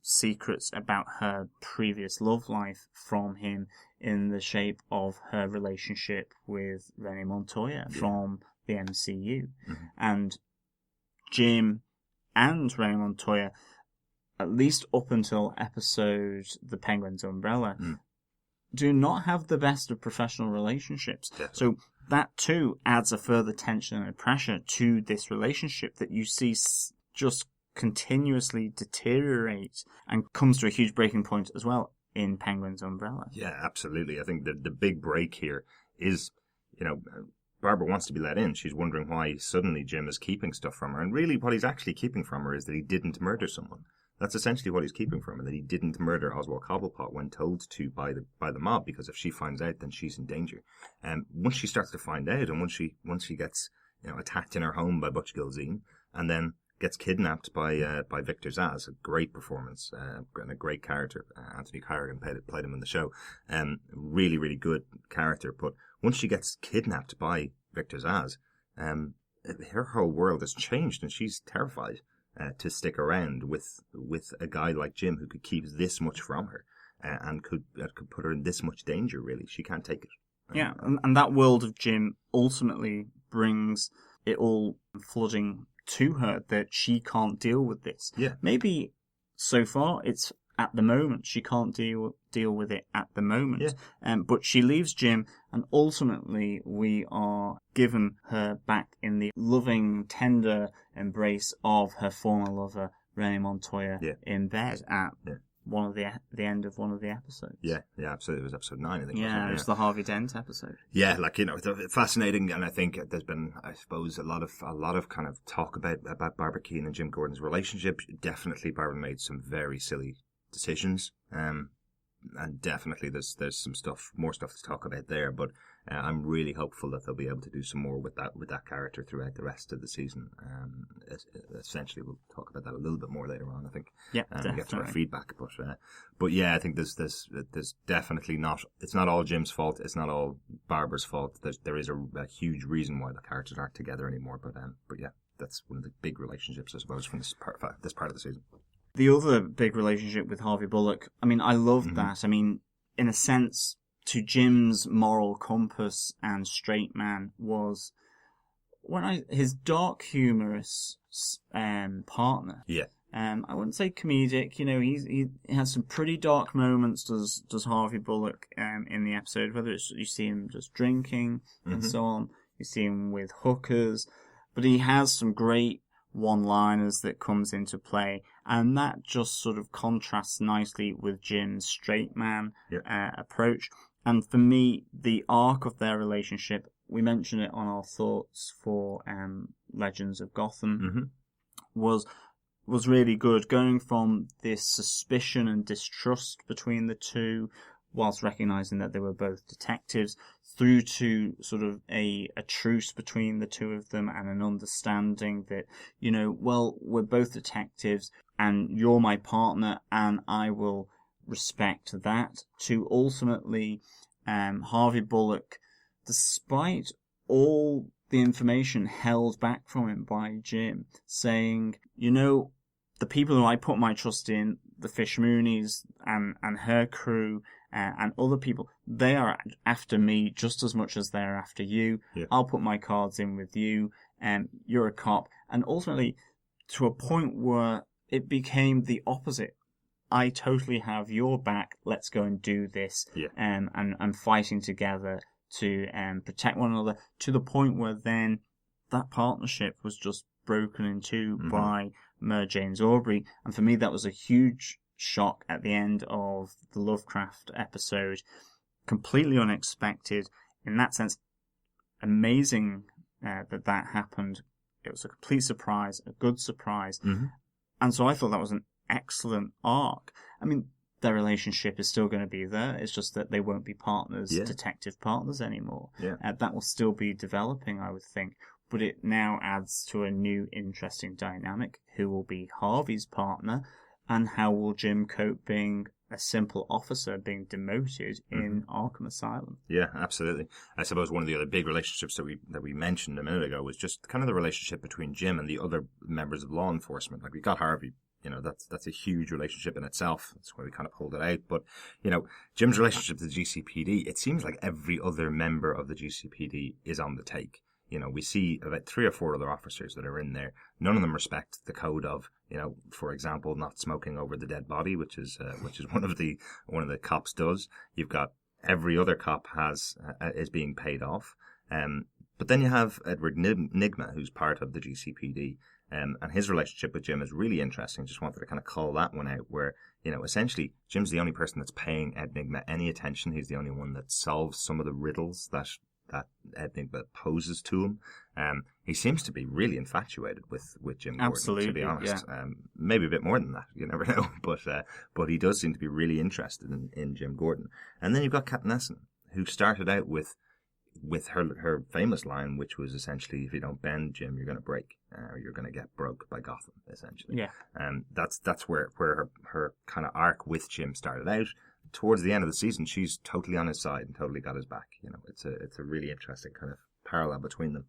secrets about her previous love life from him in the shape of her relationship with Renee Montoya from the MCU. And Jim and Renee Montoya, at least up until episode The Penguin's Umbrella, do not have the best of professional relationships. So that too adds a further tension and pressure to this relationship that you see just continuously deteriorate, and comes to a huge breaking point as well in Penguin's Umbrella. Yeah, absolutely. I think the big break here is, Barbara wants to be let in. She's wondering why suddenly Jim is keeping stuff from her. And really what he's actually keeping from her is that he didn't murder someone. That's essentially what he's keeping from her, that he didn't murder Oswald Cobblepot when told to by the mob, because if she finds out, then she's in danger. And once she starts to find out, and once she gets attacked in her home by Butch Gilzean, and then gets kidnapped by Victor Zsasz, a great performance and a great character. Anthony Carrigan played him in the show. Really, really good character. But once she gets kidnapped by Victor Zsasz, her whole world has changed, and she's terrified to stick around with a guy like Jim who could keep this much from her and could put her in this much danger. Really, she can't take it. Yeah, and that world of Jim ultimately brings it all flooding to her, that she can't deal with this. Yeah, maybe so far it's at the moment she can't deal with it at the moment. Yeah. But she leaves Jim, and ultimately we are given her back in the loving, tender embrace of her former lover, Renee Montoya, in bed at one of the end of one of the episodes. Yeah, absolutely. It was episode 9, I think. Yeah, it was the Harvey Dent episode. Yeah, fascinating, and I think there's been, I suppose, a lot of kind of talk about Barbara Keene and Jim Gordon's relationship. Definitely, Barbara made some very silly decisions, and definitely there's some more stuff to talk about there, but I'm really hopeful that they'll be able to do some more with that character throughout the rest of the season. Essentially, we'll talk about that a little bit more later on, I think. Yeah, definitely. Get to our feedback, but yeah, I think there's definitely it's not all Jim's fault, it's not all Barbara's fault. There is a huge reason why the characters aren't together anymore, but yeah, that's one of the big relationships, I suppose, from this part of the season. The other big relationship with Harvey Bullock, I mean, I loved that. I mean, in a sense, to Jim's moral compass and straight man was his dark, humorous partner. Yeah. I wouldn't say comedic. He has some pretty dark moments. Does Harvey Bullock in the episode? Whether it's you see him just drinking and so on, you see him with hookers, but he has some great one-liners that comes into play, and that just sort of contrasts nicely with Jim's straight man approach. And for me, the arc of their relationship, we mentioned it on our thoughts for Legends of Gotham, was really good, going from this suspicion and distrust between the two, whilst recognizing that they were both detectives, through to sort of a truce between the two of them, and an understanding that, we're both detectives and you're my partner and I will respect that, to ultimately Harvey Bullock, despite all the information held back from him by Jim, saying, the people who I put my trust in, the Fish Moonies and her crew and other people, they are after me just as much as they're after you. Yeah. I'll put my cards in with you, and you're a cop. And ultimately, to a point where it became the opposite. I totally have your back. Let's go and do this. Yeah. And fighting together to protect one another, to the point where then that partnership was just broken in two by Mary James Aubrey. And for me, that was a huge shock at the end of the Lovecraft episode. Completely unexpected. In that sense, amazing that happened. It was a complete surprise, a good surprise. And so I thought that was an excellent arc. I mean, their relationship is still going to be there. It's just that they won't be partners, detective partners anymore. Yeah. That will still be developing, I would think. But it now adds to a new, interesting dynamic. Who will be Harvey's partner? And how will Jim cope being a simple officer being demoted in Arkham Asylum? Yeah, absolutely. I suppose one of the other big relationships that we mentioned a minute ago was just kind of the relationship between Jim and the other members of law enforcement. Like, we got Harvey. You know, that's a huge relationship in itself. That's why we kind of pulled it out. But, you know, Jim's relationship to the GCPD, it seems like every other member of the GCPD is on the take. You know, we see about 3 or 4 other officers that are in there. None of them respect the code of, you know, for example, not smoking over the dead body, which is one of the cops does. You've got every other cop is being paid off. But then you have Edward Nigma, who's part of the GCPD. And his relationship with Jim is really interesting. Just wanted to kind of call that one out, where, you know, essentially Jim's the only person that's paying Ed Nigma any attention. He's the only one that solves some of the riddles that Ed Nigma poses to him. He seems to be really infatuated with Jim Gordon, Absolutely, to be honest. yeah. Maybe a bit more than that, you never know. But he does seem to be really interested in Jim Gordon. And then you've got Captain Essen, who started out with her famous line, which was essentially, if you don't bend, Jim, you're going to break, or you're going to get broke by Gotham, essentially. Yeah. That's where her kind of arc with Jim started out. Towards the end of the season, she's totally on his side and totally got his back. You know, it's a really interesting kind of parallel between them.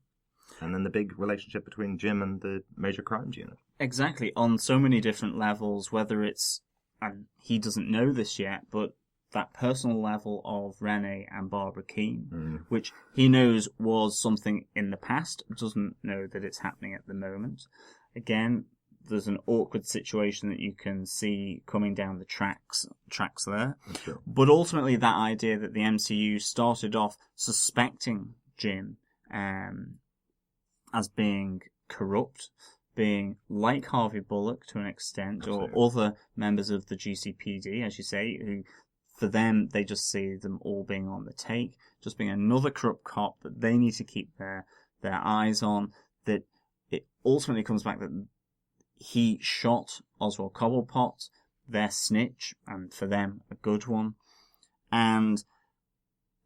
And then the big relationship between Jim and the Major Crimes Unit. Exactly, on so many different levels, whether it's, and he doesn't know this yet, but that personal level of Renee and Barbara Keene, which he knows was something in the past, doesn't know that it's happening at the moment. Again, there's an awkward situation that you can see coming down the tracks there. Sure. But ultimately, that idea that the MCU started off suspecting Jim as being corrupt, being like Harvey Bullock to an extent, Absolutely. or other members of the GCPD, as you say, who, for them, they just see them all being on the take, just being another corrupt cop that they need to keep their eyes on, that it ultimately comes back that he shot Oswald Cobblepot, their snitch, and for them, a good one. And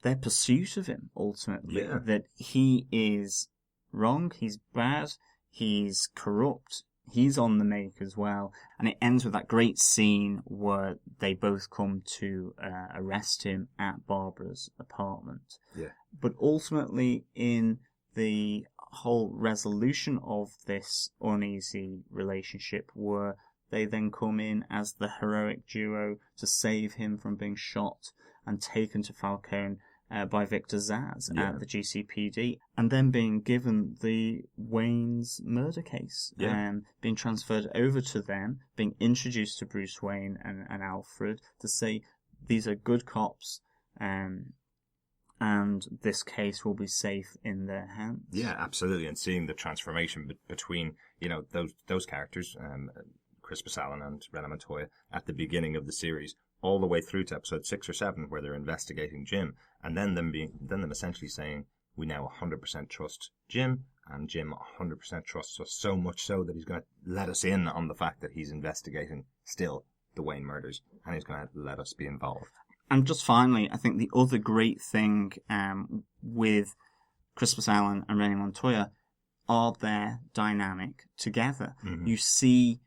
their pursuit of him, ultimately, that he is wrong, he's bad, he's corrupt, he's on the make as well. And it ends with that great scene where they both come to arrest him at Barbara's apartment. Yeah. But ultimately, in the whole resolution of this uneasy relationship, where they then come in as the heroic duo to save him from being shot and taken to Falcone by Victor Zsasz at the GCPD, and then being given the Wayne's murder case, being transferred over to them, being introduced to Bruce Wayne and Alfred to say these are good cops, and this case will be safe in their hands. Yeah, absolutely. And seeing the transformation between, you know, those characters, Crispus Allen and Rena Montoya, at the beginning of the series, all the way through to episode 6 or 7, where they're investigating Jim, and then them essentially saying, we now 100% trust Jim, and Jim 100% trusts us, so much so that he's going to let us in on the fact that he's investigating still the Wayne murders, and he's going to let us be involved. And just finally, I think the other great thing with Crispus Allen and Rena Montoya are their dynamic together. Mm-hmm. You see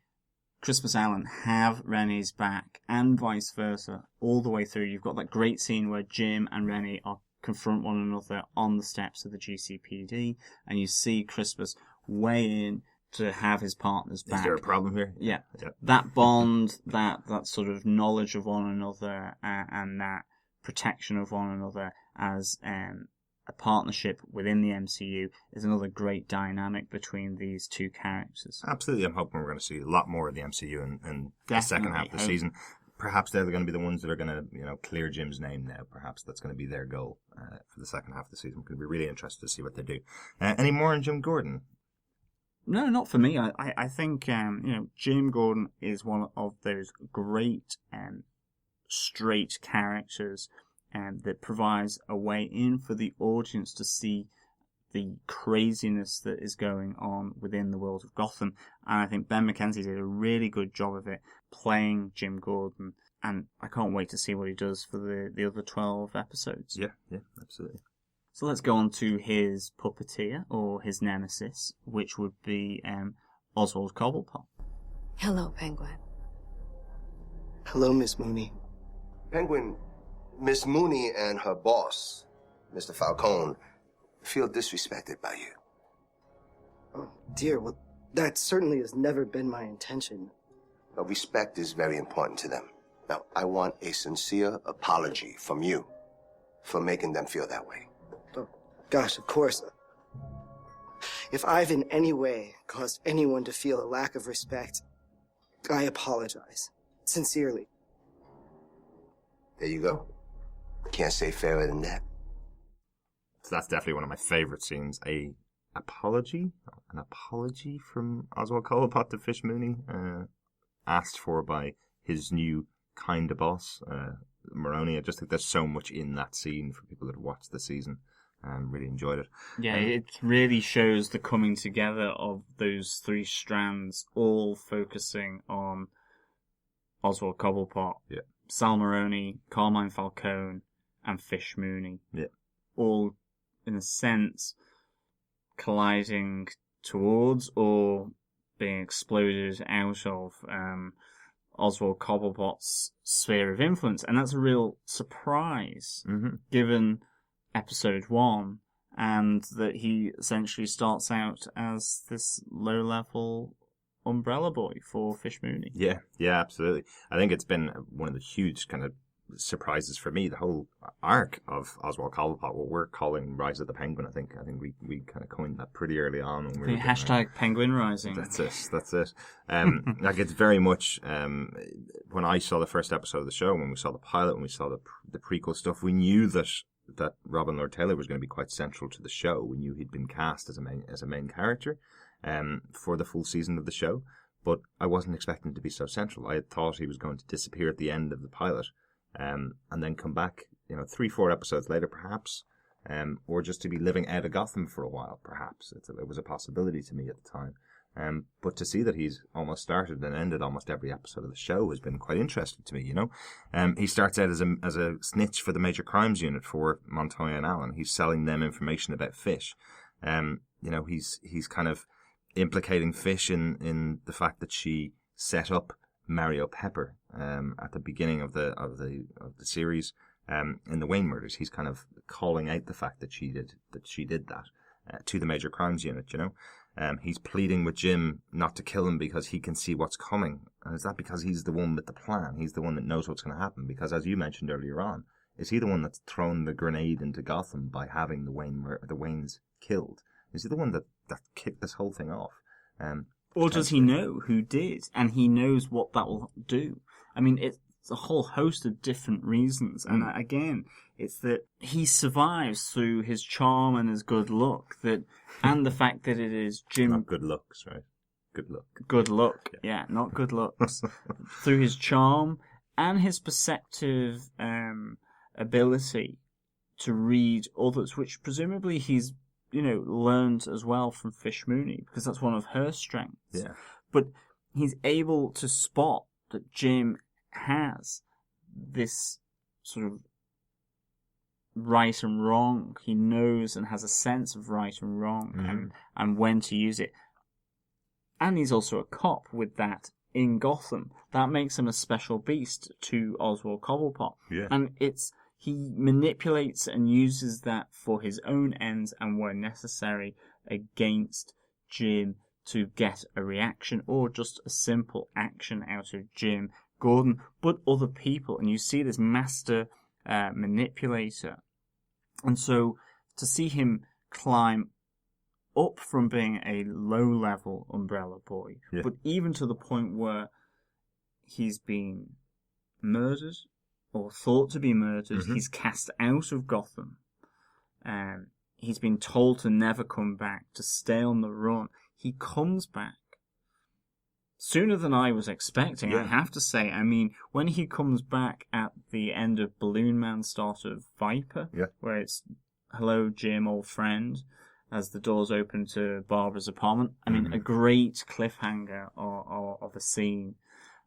Crispus Allen have Renee's back and vice versa all the way through. You've got that great scene where Jim and Renee confront one another on the steps of the GCPD, and you see Crispus weigh in to have his partners back. Is there a problem here? Yeah. That bond, that sort of knowledge of one another, and that protection of one another as a partnership within the MCU is another great dynamic between these two characters. Absolutely. I'm hoping we're going to see a lot more of the MCU in the second half of the season. Perhaps they're going to be the ones that are going to, clear Jim's name now. Perhaps that's going to be their goal for the second half of the season. We're going to be really interested to see what they do. Any more on Jim Gordon? No, not for me. I think, Jim Gordon is one of those great straight characters that provides a way in for the audience to see the craziness that is going on within the world of Gotham. And I think Ben McKenzie did a really good job of it, playing Jim Gordon. And I can't wait to see what he does for the other 12 episodes. Yeah, absolutely. So let's go on to his puppeteer, or his nemesis, which would be Oswald Cobblepot. Hello, Penguin. Hello, Miss Mooney. Penguin, Miss Mooney and her boss, Mr. Falcone, feel disrespected by you. Oh, dear. Well, that certainly has never been my intention. But respect is very important to them. Now, I want a sincere apology from you for making them feel that way. Oh, gosh, of course. If I've in any way caused anyone to feel a lack of respect, I apologize. Sincerely. There you go. Can't say fairer than that. So that's definitely one of my favourite scenes. An apology from Oswald Cobblepot to Fish Mooney, asked for by his new kind of boss, Maroni. I just think there's so much in that scene for people that have watched the season and really enjoyed it. Yeah, it really shows the coming together of those three strands, all focusing on Oswald Cobblepot, Sal Maroni, Carmine Falcone, and Fish Mooney. Yeah. All, in a sense, colliding towards or being exploded out of Oswald Cobblepot's sphere of influence. And that's a real surprise, given episode 1, and that he essentially starts out as this low-level umbrella boy for Fish Mooney. Yeah, absolutely. I think it's been one of the huge kind of surprises for me, the whole arc of Oswald Cobblepot, what we're calling Rise of the Penguin. I think we kind of coined that pretty early on. When we were hashtag Penguin Rising. That's it. Like, it's very much, when I saw the first episode of the show, when we saw the pilot, when we saw the prequel stuff, we knew that Robin Lord Taylor was going to be quite central to the show. We knew he'd been cast as a main character for the full season of the show, but I wasn't expecting him to be so central. I had thought he was going to disappear at the end of the pilot, and then come back, 3-4 episodes later, perhaps, or just to be living out of Gotham for a while, perhaps. It was a possibility to me at the time. But to see that he's almost started and ended almost every episode of the show has been quite interesting to me, He starts out as a snitch for the Major Crimes Unit for Montoya and Allen. He's selling them information about Fish. He's kind of implicating Fish in the fact that she set up Mario Pepper at the beginning of the series in the Wayne murders. He's kind of calling out the fact that she did that to the Major Crimes Unit. He's pleading with Jim not to kill him because he can see what's coming. And is that because he's the one with the plan? He's the one that knows what's going to happen. Because as you mentioned earlier on, is he the one that's thrown the grenade into Gotham by having the Waynes killed? Is he the one that kicked this whole thing off? Or does he know who did, and he knows what that will do? I mean, it's a whole host of different reasons, and again, it's that he survives through his charm and his good luck, and the fact that it is Jim... Not good looks, right? Good luck. Good luck, yeah, not good looks. Through his charm and his perceptive ability to read others, which presumably he's learned as well from Fish Mooney, because that's one of her strengths. Yeah. But he's able to spot that Jim has this sort of right and wrong. He knows and has a sense of right and wrong and when to use it. And he's also a cop with that in Gotham. That makes him a special beast to Oswald Cobblepot. Yeah. And he manipulates and uses that for his own ends and where necessary against Jim to get a reaction or just a simple action out of Jim Gordon, but other people. And you see this master manipulator. And so to see him climb up from being a low-level Umbrella boy, but even to the point where he's been murdered or thought to be murdered, he's cast out of Gotham, he's been told to never come back, to stay on the run. He comes back sooner than I was expecting, I have to say. I mean, when he comes back at the end of Balloon Man, start of Viper, where it's, hello, Jim, old friend, as the doors open to Barbara's apartment. I mean, a great cliffhanger of a scene,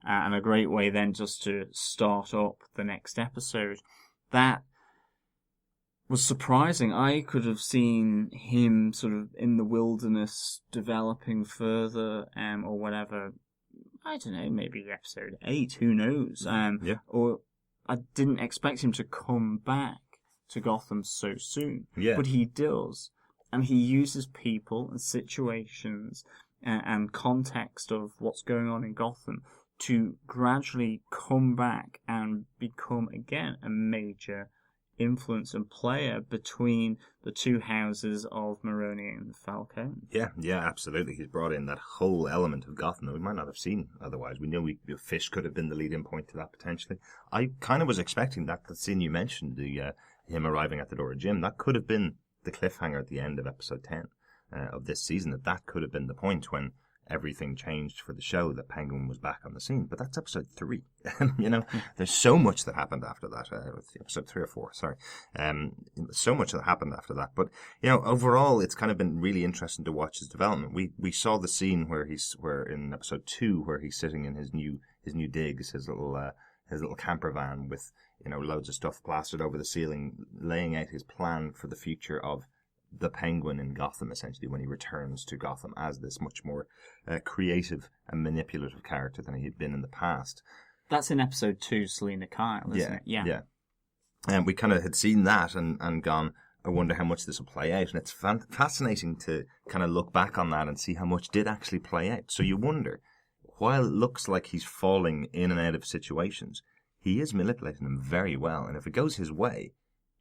and a great way then just to start up the next episode. That was surprising. I could have seen him sort of in the wilderness developing further, or whatever. I don't know, maybe episode 8, who knows? Or I didn't expect him to come back to Gotham so soon. But he does. And he uses people and situations and context of what's going on in Gotham to gradually come back and become, again, a major influence and player between the two houses of Maroni and Falcone. Yeah, absolutely. He's brought in that whole element of Gotham that we might not have seen otherwise. We know Fish could have been the lead-in point to that potentially. I kind of was expecting that, the scene you mentioned, him arriving at the door of Jim, that could have been the cliffhanger at the end of episode 10 of this season, that could have been the point when everything changed for the show, that Penguin was back on the scene. But that's episode 3. There's so much that happened after that. Episode 3 or 4, sorry. So much that happened after that. But, overall, it's kind of been really interesting to watch his development. We saw the scene where in episode 2, where he's sitting in his new digs, his little camper van with, loads of stuff plastered over the ceiling, laying out his plan for the future of the Penguin in Gotham, essentially, when he returns to Gotham as this much more creative and manipulative character than he had been in the past. That's in episode 2, Selena Kyle, isn't it? Yeah. And we kind of had seen that and gone, I wonder how much this will play out. And it's fascinating to kind of look back on that and see how much did actually play out. So you wonder, while it looks like he's falling in and out of situations, he is manipulating them very well. And if it goes his way,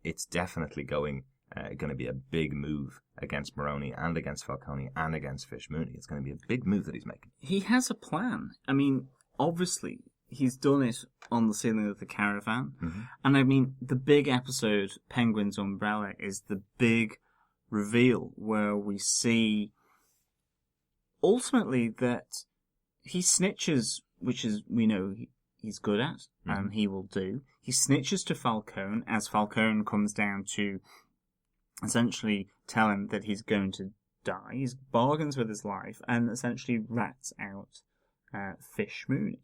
it's definitely going to be a big move against Maroni and against Falcone and against Fish Mooney. It's going to be a big move that he's making. He has a plan. I mean, obviously, he's done it on the ceiling of the caravan. And I mean, the big episode, Penguin's Umbrella, is the big reveal where we see ultimately that he snitches, which is, we know he's good at, and he will do. He snitches to Falcone as Falcone comes down to essentially tell him that he's going to die. He bargains with his life and essentially rats out Fish Mooney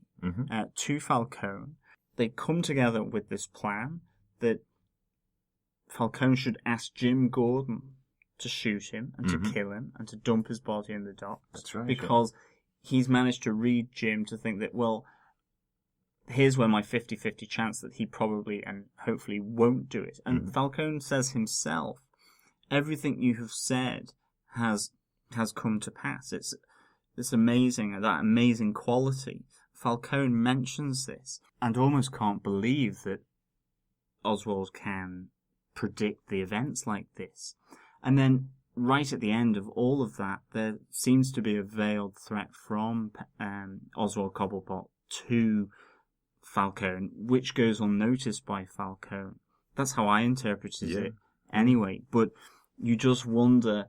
to Falcone. They come together with this plan that Falcone should ask Jim Gordon to shoot him and to kill him and to dump his body in the docks. That's right. Because he's managed to read Jim to think that, well, here's where my 50-50 chance that he probably and hopefully won't do it. And Falcone says himself, everything you have said has come to pass. It's amazing, that amazing quality. Falcone mentions this and almost can't believe that Oswald can predict the events like this. And then right at the end of all of that, there seems to be a veiled threat from Oswald Cobblepot to Falcone, which goes unnoticed by Falcone. That's how I interpreted it anyway. But you just wonder,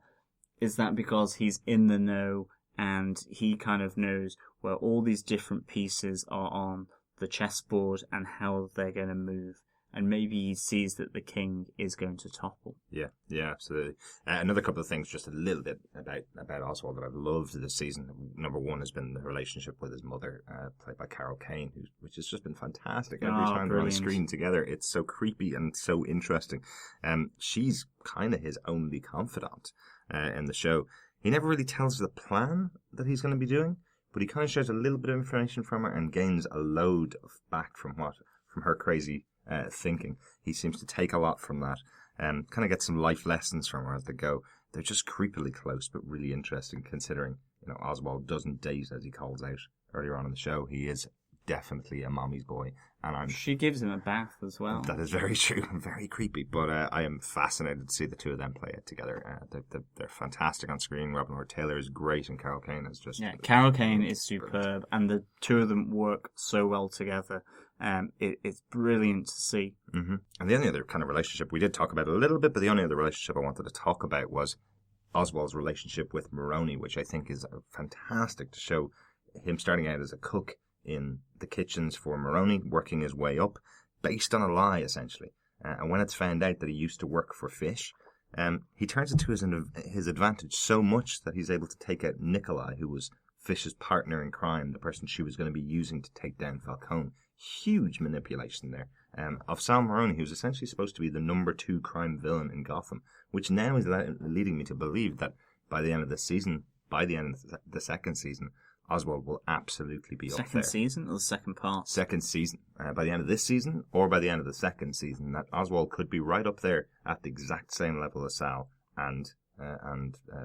is that because he's in the know and he kind of knows where all these different pieces are on the chessboard and how they're going to move? And maybe he sees that the king is going to topple. Yeah, absolutely. Another couple of things, just a little bit about Oswald that I've loved this season. Number one has been the relationship with his mother, played by Carol Kane, which has just been fantastic. Every time they're on screen together, it's so creepy and so interesting. She's kind of his only confidant in the show. He never really tells her the plan that he's going to be doing, but he kind of shares a little bit of information from her and gains a load back from her crazy thinking. He seems to take a lot from that and kind of get some life lessons from her as they go. They're just creepily close, but really interesting considering Oswald doesn't date, as he calls out earlier on in the show. He is definitely a mommy's boy, and she gives him a bath as well. That is very true and very creepy. But I am fascinated to see the two of them play it together. They're fantastic on screen. Robin Lord Taylor is great, and Carol Kane is just Carol Kane is superb, and the two of them work so well together. It's brilliant to see. Mm-hmm. And the only other kind of relationship we did talk about a little bit, but the only other relationship I wanted to talk about was Oswald's relationship with Maroney, which I think is fantastic to show him starting out as a cook in the kitchens for Maroney, working his way up, based on a lie, essentially. And when it's found out that he used to work for Fish, he turns it to his advantage so much that he's able to take out Nikolai, who was Fish's partner in crime, the person she was going to be using to take down Falcone. Huge manipulation there of Sal Maroney, who's essentially supposed to be the number 2 crime villain in Gotham, which now is leading me to believe that by the end of the season, by the end of the second season, Oswald will absolutely be up there. Second season or the second part? Second season. By the end of this season or by the end of the second season, that Oswald could be right up there at the exact same level as Sal and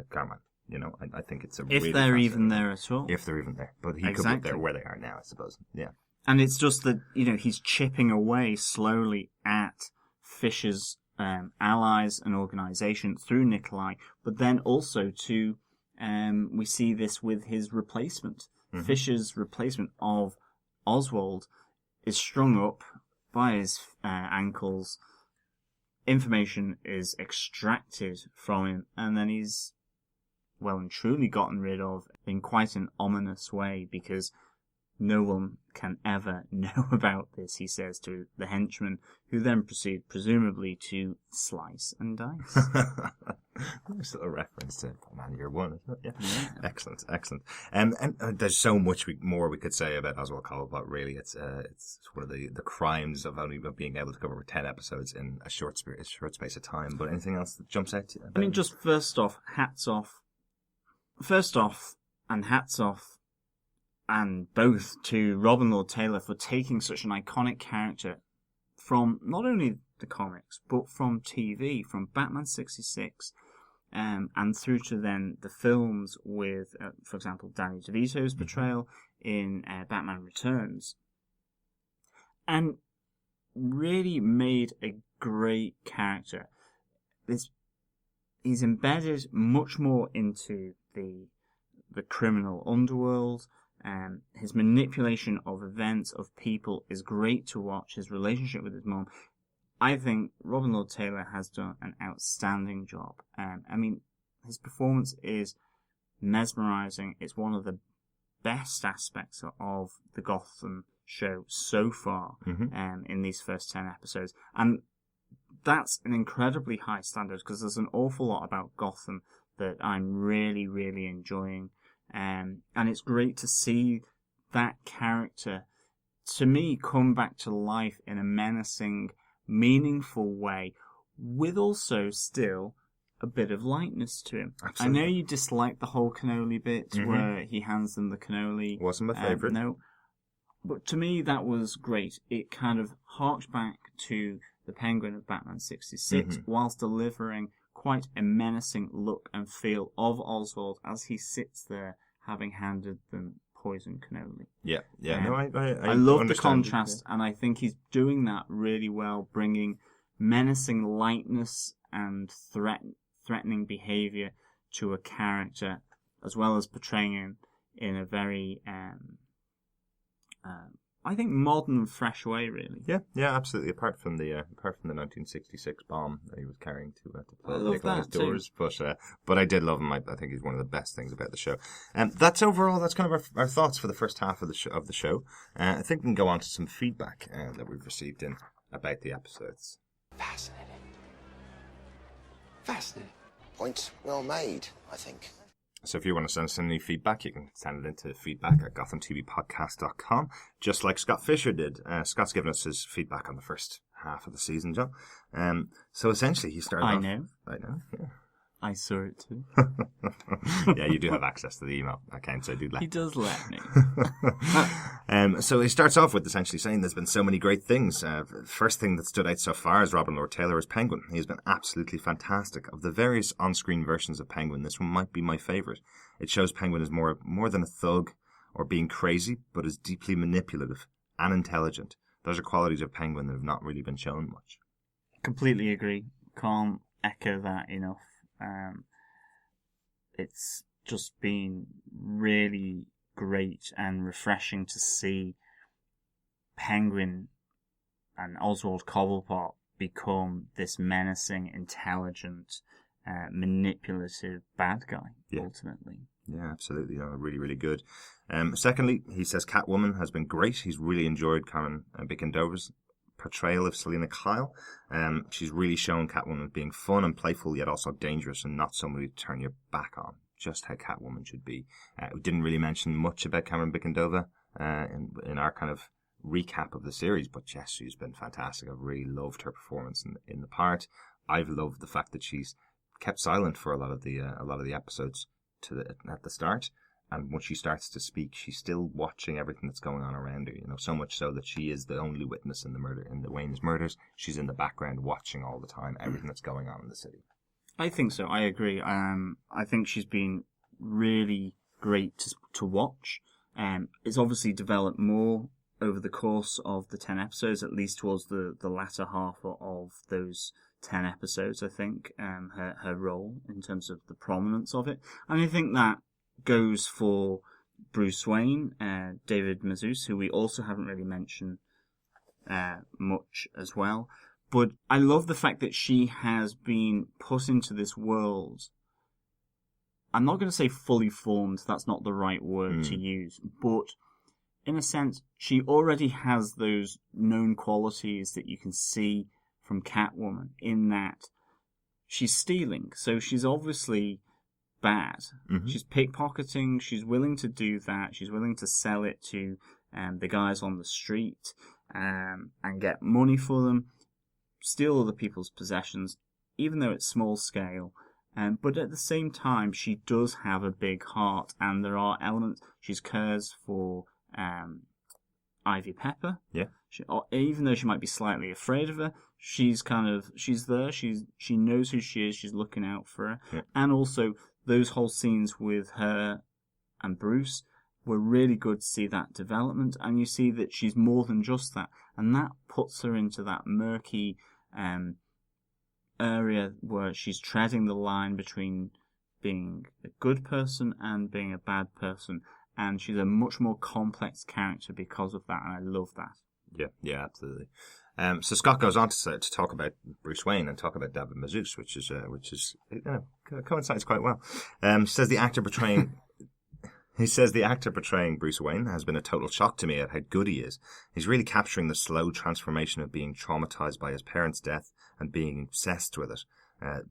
Carmine. I think it's a really if they're even there at all. If they're even there. But he could be there where they are now, I suppose. Yeah. And it's just that, he's chipping away slowly at Fisher's allies and organisation through Nikolai, but then also we see this with his replacement. Mm-hmm. Fisher's replacement of Oswald is strung up by his ankles. Information is extracted from him, and then he's well and truly gotten rid of in quite an ominous way, because no one can ever know about this, he says to the henchmen, who then proceed, presumably, to slice and dice. Nice little reference to Man Year One, isn't it? Yeah. Excellent. And there's so much more we could say about Oswald Cobblepot, really. It's one of the crimes of being able to cover 10 episodes in a short space of time. But anything else that jumps out to you? Just hats off, and both to Robin Lord Taylor for taking such an iconic character from not only the comics, but from TV, from Batman 66, and through to then the films with, for example, Danny DeVito's portrayal in Batman Returns, and really made a great character. He's embedded much more into the criminal underworld. His manipulation of events, of people, is great to watch. His relationship with his mom. I think Robin Lord Taylor has done an outstanding job. His performance is mesmerising. It's one of the best aspects of the Gotham show so far in these first 10 episodes. And that's an incredibly high standard, because there's an awful lot about Gotham that I'm really, really enjoying. And it's great to see that character, to me, come back to life in a menacing, meaningful way, with also still a bit of lightness to him. Absolutely. I know you dislike the whole cannoli bit where he hands them the cannoli. Wasn't my favourite. No. But to me, that was great. It kind of harks back to the Penguin of Batman 66, whilst delivering quite a menacing look and feel of Oswald as he sits there having handed them poison cannoli. Yeah. I love the contrast, and I think he's doing that really well, bringing menacing lightness and threatening behaviour to a character, as well as portraying him in a very I think modern and fresh way, really. Yeah, absolutely. Apart from the 1966 bomb that he was carrying to play Nikolai's doors, but I did love him. I think he's one of the best things about the show. That's kind of our thoughts for the first half of the show. I think we can go on to some feedback that we've received in about the episodes. Fascinating. Points well made, I think. So if you want to send us any feedback, you can send it into feedback@gothamtvpodcast.com, just like Scott Fisher did. Scott's given us his feedback on the first half of the season, John. So essentially he started I off... know, yeah. I saw it too. Yeah, you do have access to the email account, so do let. He does let me. So he starts off with essentially saying there's been so many great things. First thing that stood out so far is Robin Lord Taylor as Penguin. He's been absolutely fantastic. Of the various on-screen versions of Penguin, this one might be my favourite. It shows Penguin as more than a thug or being crazy, but as deeply manipulative and intelligent. Those are qualities of Penguin that have not really been shown much. Completely agree. Can't echo that enough. It's just been really great and refreshing to see Penguin and Oswald Cobblepot become this menacing, intelligent, manipulative bad guy, ultimately. Yeah, absolutely. Really, really good. Secondly, he says Catwoman has been great. He's really enjoyed Karen Bickendover's portrayal of Selina Kyle. She's really shown Catwoman being fun and playful, yet also dangerous and not somebody to turn your back on. Just how Catwoman should be. We didn't really mention much about Cameron Bickendova in our kind of recap of the series, but yes, she's been fantastic. I've really loved her performance in the part. I've loved the fact that she's kept silent for a lot of the episodes at the start, and once she starts to speak, she's still watching everything that's going on around her. So much so that she is the only witness in the Wayne's murders. She's in the background watching all the time everything that's going on in the city. I think so. I agree. I think she's been really great to watch. It's obviously developed more over the course of the 10 episodes, at least towards the latter half of those 10 episodes, I think, her role in terms of the prominence of it. And I think that goes for Bruce Wayne, David Mazouz, who we also haven't really mentioned much as well. But I love the fact that she has been put into this world. I'm not going to say fully formed, that's not the right word to use, but in a sense, she already has those known qualities that you can see from Catwoman, in that she's stealing, so she's obviously bad. Mm-hmm. She's pickpocketing, she's willing to do that, she's willing to sell it to the guys on the street and get money for them, steal other people's possessions, even though it's small scale. But at the same time, she does have a big heart, and there are elements. She cares for Ivy Pepper. Yeah. Even though she might be slightly afraid of her, she's there. She knows who she is. She's looking out for her. Yeah. And also, those whole scenes with her and Bruce were really good to see that development. And you see that she's more than just that. And that puts her into that murky area where she's treading the line between being a good person and being a bad person. And she's a much more complex character because of that, and I love that. Yeah, absolutely. So Scott goes on to talk about Bruce Wayne and talk about David Mazouz, which is coincides quite well. Says the actor portraying Bruce Wayne has been a total shock to me at how good he is. He's really capturing the slow transformation of being traumatized by his parents' death and being obsessed with it.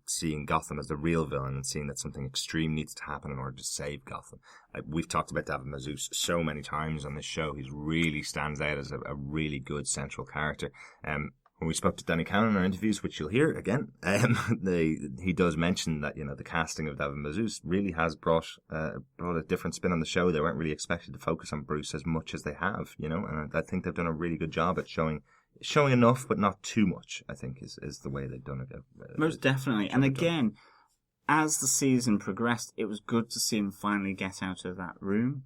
Seeing Gotham as the real villain and seeing that something extreme needs to happen in order to save Gotham. We've talked about David Mazouz so many times on this show. He really stands out as a really good central character. When we spoke to Danny Cannon in our interviews, which you'll hear again, he does mention that the casting of David Mazouz really has brought a different spin on the show. They weren't really expected to focus on Bruce as much as they have, and I think they've done a really good job at showing enough, but not too much, I think, is the way they've done it. Most definitely. And again, as the season progressed, it was good to see him finally get out of that room.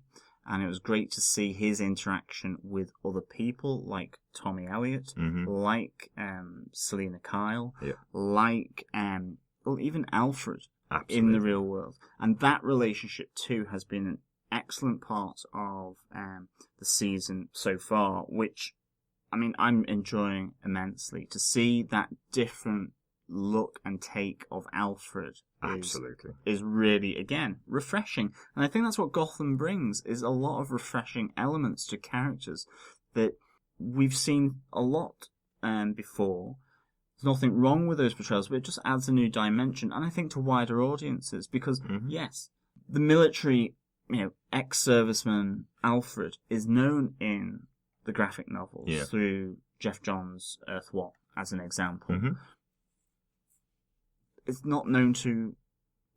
And it was great to see his interaction with other people, like Tommy Elliott, like Selina Kyle, like even Alfred. Absolutely. In the real world. And that relationship, too, has been an excellent part of the season so far, which I'm enjoying immensely. To see that different look and take of Alfred is really, again, refreshing. And I think that's what Gotham brings, is a lot of refreshing elements to characters that we've seen a lot before. There's nothing wrong with those portrayals, but it just adds a new dimension, and I think to wider audiences, because, yes, the military, ex-serviceman Alfred is known in the graphic novels through Jeff Johns' Earth What, as an example. It's not known to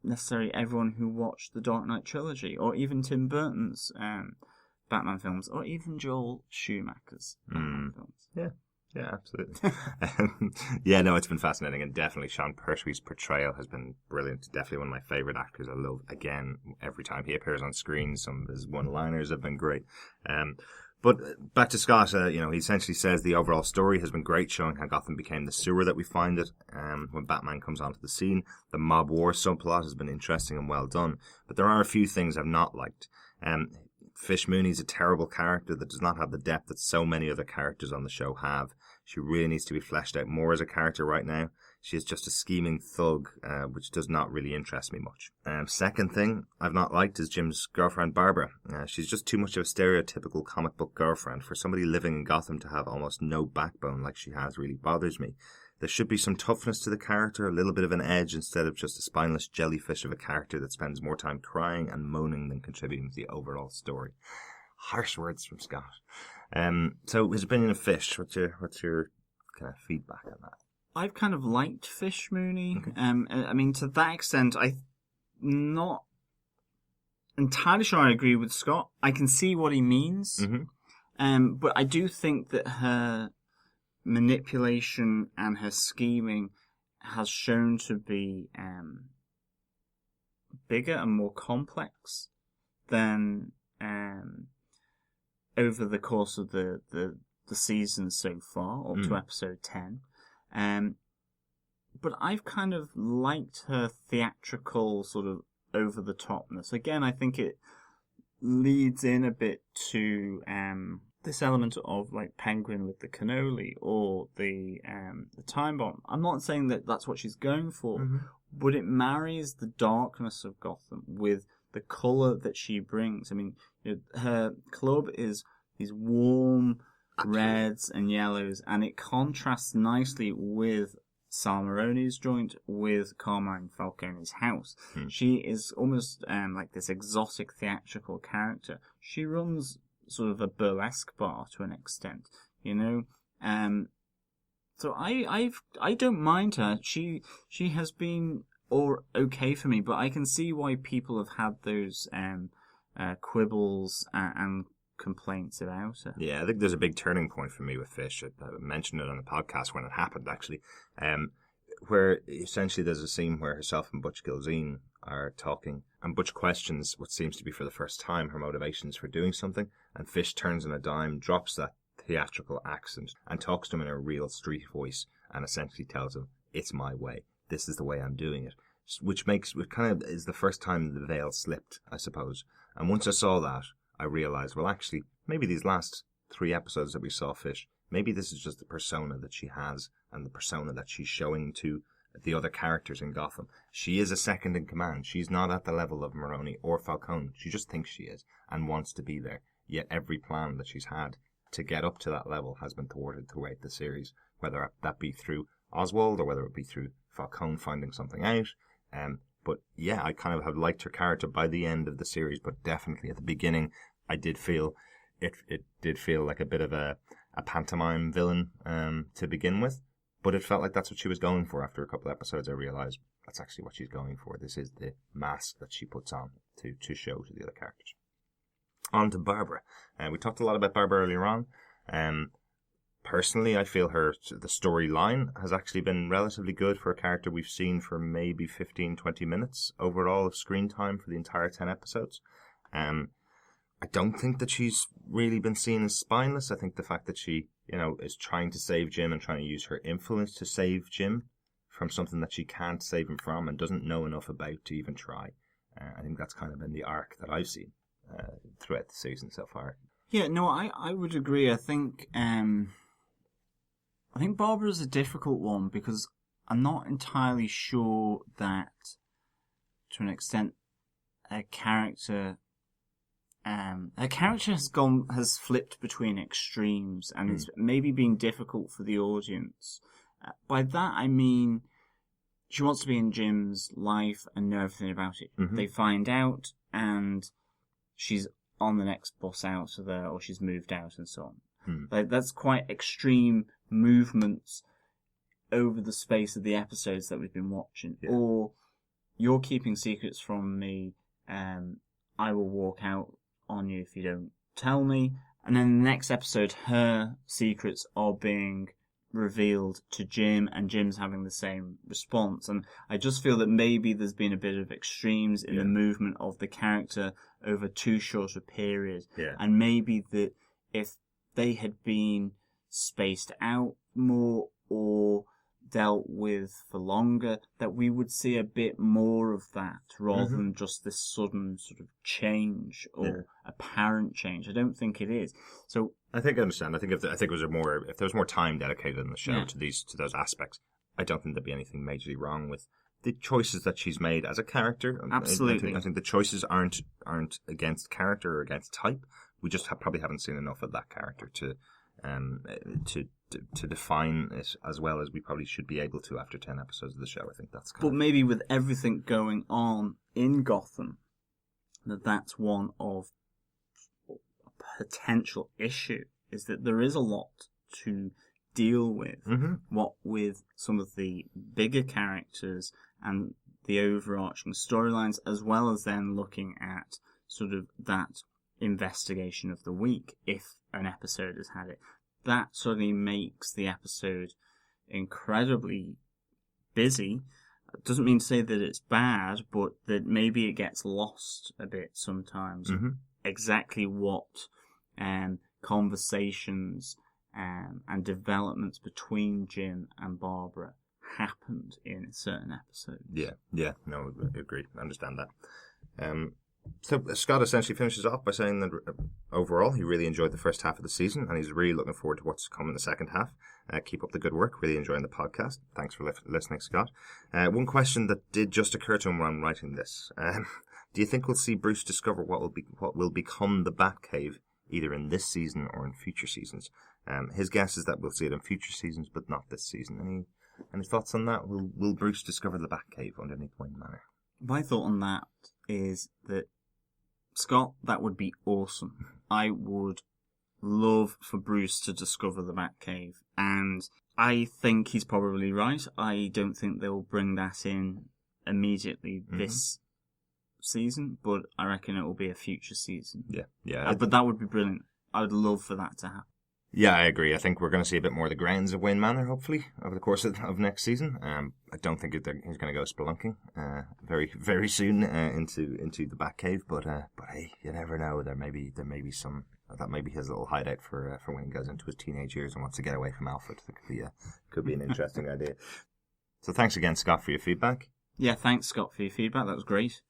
necessarily everyone who watched the Dark Knight trilogy, or even Tim Burton's Batman films, or even Joel Schumacher's Batman films. Yeah, absolutely. Yeah, no, it's been fascinating, and definitely Sean Pertwee's portrayal has been brilliant. Definitely one of my favourite actors. I love, again, every time he appears on screen, some of his one-liners have been great. But back to Scott, he essentially says the overall story has been great, showing how Gotham became the sewer that we find it. When Batman comes onto the scene, the mob war subplot has been interesting and well done, but there are a few things I've not liked. Fish Mooney's a terrible character that does not have the depth that so many other characters on the show have. She really needs to be fleshed out more as a character right now. She is just a scheming thug, which does not really interest me much. Second thing I've not liked is Jim's girlfriend, Barbara. She's just too much of a stereotypical comic book girlfriend. For somebody living in Gotham to have almost no backbone like she has really bothers me. There should be some toughness to the character, a little bit of an edge, instead of just a spineless jellyfish of a character that spends more time crying and moaning than contributing to the overall story. Harsh words from Scott. So his opinion of Fish, what's your kind of feedback on that? I've kind of liked Fish Mooney. I mean, to that extent, I'm not entirely sure I agree with Scott. I can see what he means. But I do think that her manipulation and her scheming has shown to be bigger and more complex than over the course of the season so far, up to episode 10. But I've kind of liked her theatrical sort of over-the-topness. Again, I think it leads in a bit to this element of like Penguin with the cannoli or the time bomb. I'm not saying that that's what she's going for, but it marries the darkness of Gotham with the colour that she brings. I mean, her club is these warm reds and yellows, and it contrasts nicely with Sal Maroni's joint, with Carmine Falcone's house. She is almost like this exotic theatrical character. She runs sort of a burlesque bar to an extent, so I don't mind her. She has been okay for me, but I can see why people have had those quibbles and complaints about it. Yeah, I think there's a big turning point for me with Fish. I mentioned it on the podcast when it happened, actually, where essentially there's a scene where herself and Butch Gilzean are talking, and Butch questions what seems to be for the first time her motivations for doing something, and Fish turns on a dime, drops that theatrical accent, and talks to him in a real street voice, and essentially tells him, it's my way, this is the way I'm doing it, which kind of is the first time the veil slipped, I suppose. And once I saw that, I realised, well, actually, maybe these last 3 episodes that we saw Fish, maybe this is just the persona that she has and the persona that she's showing to the other characters in Gotham. She is a second in command. She's not at the level of Maroni or Falcone. She just thinks she is and wants to be there. Yet every plan that she's had to get up to that level has been thwarted throughout the series, whether that be through Oswald or whether it be through Falcone finding something out. But yeah, I kind of have liked her character by the end of the series, but definitely at the beginning, I did feel it did feel like a bit of a pantomime villain to begin with, but it felt like that's what she was going for. After a couple of episodes, I realised that's actually what she's going for. This is the mask that she puts on to show to the other characters. On to Barbara. We talked a lot about Barbara earlier on. Personally, I feel the storyline has actually been relatively good for a character we've seen for maybe 15-20 minutes overall of screen time for the entire 10 episodes. I don't think that she's really been seen as spineless. I think the fact that she, is trying to save Jim and trying to use her influence to save Jim from something that she can't save him from and doesn't know enough about to even try. I think that's kind of been the arc that I've seen throughout the season so far. Yeah, no, I would agree. I think Barbara's a difficult one because I'm not entirely sure that, to an extent, her character has flipped between extremes, and it's maybe been difficult for the audience. By that I mean she wants to be in Jim's life and know everything about it. They find out, and she's on the next bus out of there, or she's moved out, and so on. That's quite extreme movements over the space of the episodes that we've been watching. Yeah. Or you're keeping secrets from me, I will walk out on you if you don't tell me. And then the next episode, her secrets are being revealed to Jim, and Jim's having the same response. And I just feel that maybe there's been a bit of extremes in the movement of the character over too short a period. Yeah. And maybe that if they had been spaced out more or dealt with for longer, that we would see a bit more of that rather than just this sudden sort of change or apparent change. I don't think it is. So I think I understand. I think if there was more time dedicated in the show to those aspects, I don't think there'd be anything majorly wrong with the choices that she's made as a character. Absolutely. I think the choices aren't against character or against type. We just probably haven't seen enough of that character to define it as well as we probably should be able to after 10 episodes of the show. I think that's But maybe with everything going on in Gotham, that's one of a potential issue, is that there is a lot to deal with. What with some of the bigger characters and the overarching storylines, as well as then looking at sort of that investigation of the week, if an episode has had it. That suddenly makes the episode incredibly busy. It doesn't mean to say that it's bad, but that maybe it gets lost a bit sometimes. Exactly what conversations and developments between Jim and Barbara happened in certain episodes. Yeah, no, I agree. I understand that. So Scott essentially finishes off by saying that overall he really enjoyed the first half of the season and he's really looking forward to what's coming in the second half. Keep up the good work. Really enjoying the podcast. Thanks for listening, Scott. One question that did just occur to him while I'm writing this: do you think we'll see Bruce discover what will become the Batcave either in this season or in future seasons? His guess is that we'll see it in future seasons, but not this season. Any thoughts on that? Will Bruce discover the Batcave underneath Wayne Manor? My thought on that is that, Scott, that would be awesome. I would love for Bruce to discover the Batcave, and I think he's probably right. I don't think they'll bring that in immediately this season, but I reckon it will be a future season. Yeah. But that would be brilliant. I would love for that to happen. Yeah, I agree. I think we're going to see a bit more of the grounds of Wayne Manor, hopefully, over the course of next season. I don't think he's going to go spelunking very, very soon into the Batcave. But hey, you never know. There may be some that may be his little hideout for when he goes into his teenage years and wants to get away from Alfred. That could be an interesting idea. So thanks again, Scott, for your feedback. Yeah, thanks, Scott, for your feedback. That was great.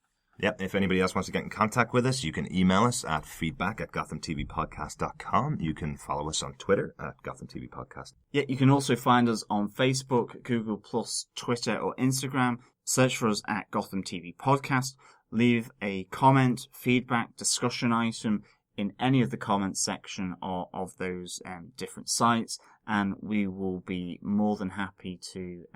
Yep, if anybody else wants to get in contact with us, you can email us at feedback@gothamtvpodcast.com. You can follow us on Twitter at Gotham TV Podcast. Yeah, you can also find us on Facebook, Google+, Twitter or Instagram. Search for us at Gotham TV Podcast. Leave a comment, feedback, discussion item in any of the comments section of those different sites, and we will be more than happy to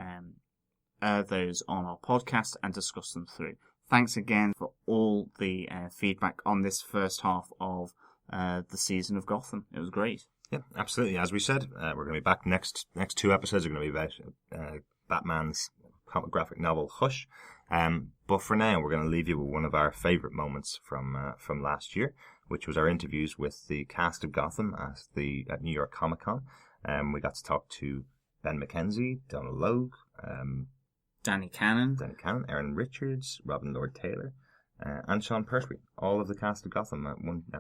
air those on our podcast and discuss them through. Thanks again for all the feedback on this first half of the season of Gotham. It was great. Yeah, absolutely. As we said, we're going to be back next 2 episodes are going to be about Batman's comic graphic novel Hush. But for now, we're going to leave you with one of our favourite moments from last year, which was our interviews with the cast of Gotham at New York Comic Con. We got to talk to Ben McKenzie, Donal Logue, Danny Cannon, Erin Richards, Robin Lord Taylor, and Sean Pertwee, all of the cast of Gotham at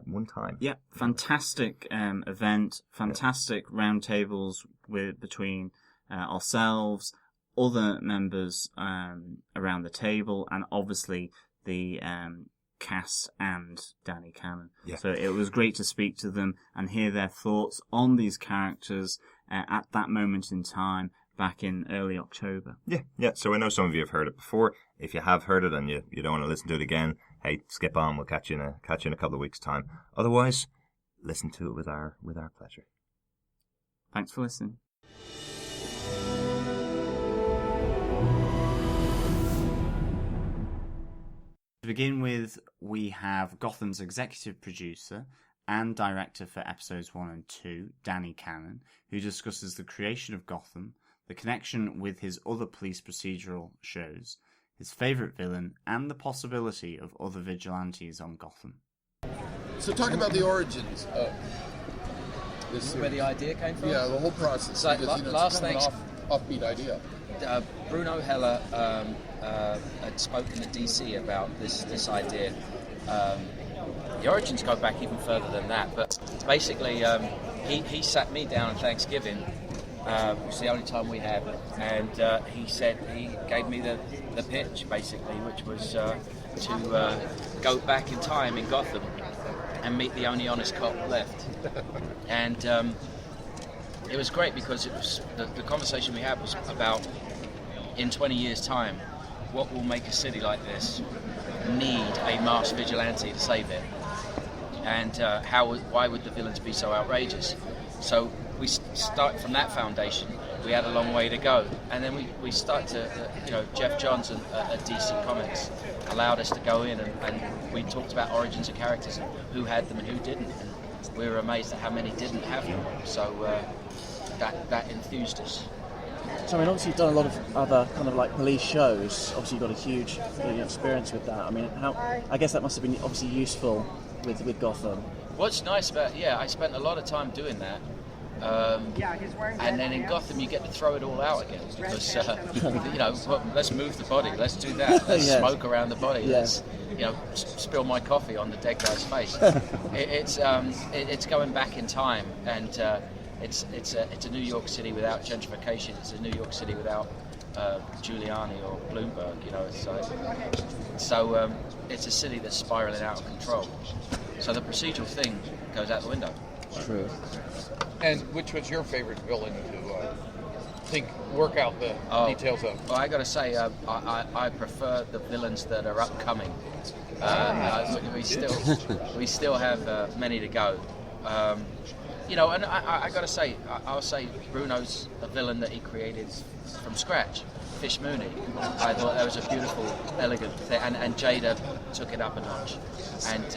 one time. Yeah, fantastic event, fantastic roundtables between ourselves, other members around the table, and obviously the cast and Danny Cannon. Yeah. So it was great to speak to them and hear their thoughts on these characters at that moment in time, back in early October. Yeah. So I know some of you have heard it before. If you have heard it and you don't want to listen to it again, hey, skip on. We'll catch you in a couple of weeks' time. Otherwise, listen to it with our pleasure. Thanks for listening. To begin with, we have Gotham's executive producer and director for episodes 1 and 2, Danny Cannon, who discusses the creation of Gotham, the connection with his other police procedural shows, his favourite villain, and the possibility of other vigilantes on Gotham. So talk about the origins of this series. Where the idea came from? Yeah, the whole process. So, because, last it's kind of an offbeat idea. Bruno Heller had spoken to DC about this idea. The origins go back even further than that, but basically he sat me down on Thanksgiving, which is the only time we had, and he gave me the pitch, basically, which was to go back in time in Gotham and meet the only honest cop left. And it was great because it was the conversation we had was about, in 20 years' time, what will make a city like this need a masked vigilante to save it, and why would the villains be so outrageous? So we start from that foundation. We had a long way to go, and then we start to, Jeff Johns at DC Comics allowed us to go in and we talked about origins of characters and who had them and who didn't, and we were amazed at how many didn't have them. So that enthused us. So, I mean, obviously you've done a lot of other kind of like police shows. Obviously you've got a huge experience with that. I mean, I guess that must have been obviously useful with Gotham. What's nice about, I spent a lot of time doing that. And then in Gotham you get to throw it all out again because, let's move the body, let's do that, let's smoke around the body, let's, spill my coffee on the dead guy's face. It's going back in time, and it's a New York City without gentrification. It's a New York City without Giuliani or Bloomberg. So it's a city that's spiraling out of control. So the procedural thing goes out the window. True. And which was your favorite villain to work out the details of? Well, I got to say, I prefer the villains that are upcoming. We still have many to go. And I got to say, I'll say Bruno's a villain that he created from scratch. Fish Mooney. I thought that was a beautiful, elegant thing, and Jada took it up a notch and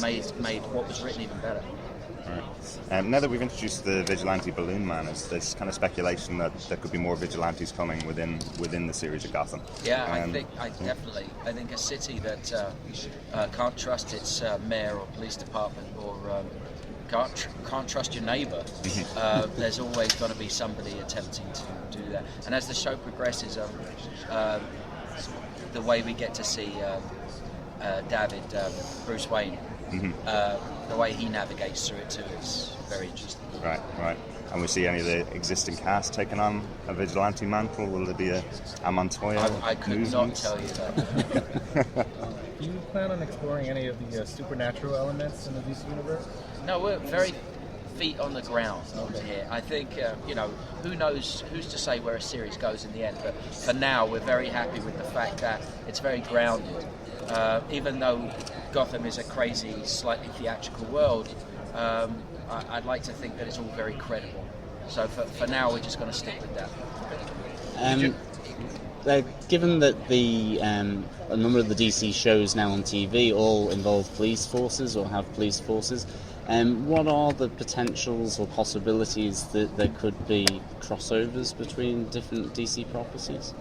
made what was written even better. Right. Now that we've introduced the Vigilante Balloon Man, is this kind of speculation that there could be more vigilantes coming within the series of Gotham? Yeah, I think a city that can't trust its mayor or police department or can't trust your neighbour, there's always going to be somebody attempting to do that. And as the show progresses, the way we get to see David, Bruce Wayne, the way he navigates through it too is very interesting. Right. And we see any of the existing cast taking on a vigilante mantle? Will there be a Montoya? I could not tell you that. Do you plan on exploring any of the supernatural elements in the DC universe? No, we're very feet on the ground over here. I think, who knows, who's to say where a series goes in the end, but for now we're very happy with the fact that it's very grounded. Even though Gotham is a crazy, slightly theatrical world, I'd like to think that it's all very credible. So for now, we're just going to stick with that. Given that a number of the DC shows now on TV all involve police forces or have police forces, what are the potentials or possibilities that there could be crossovers between different DC properties?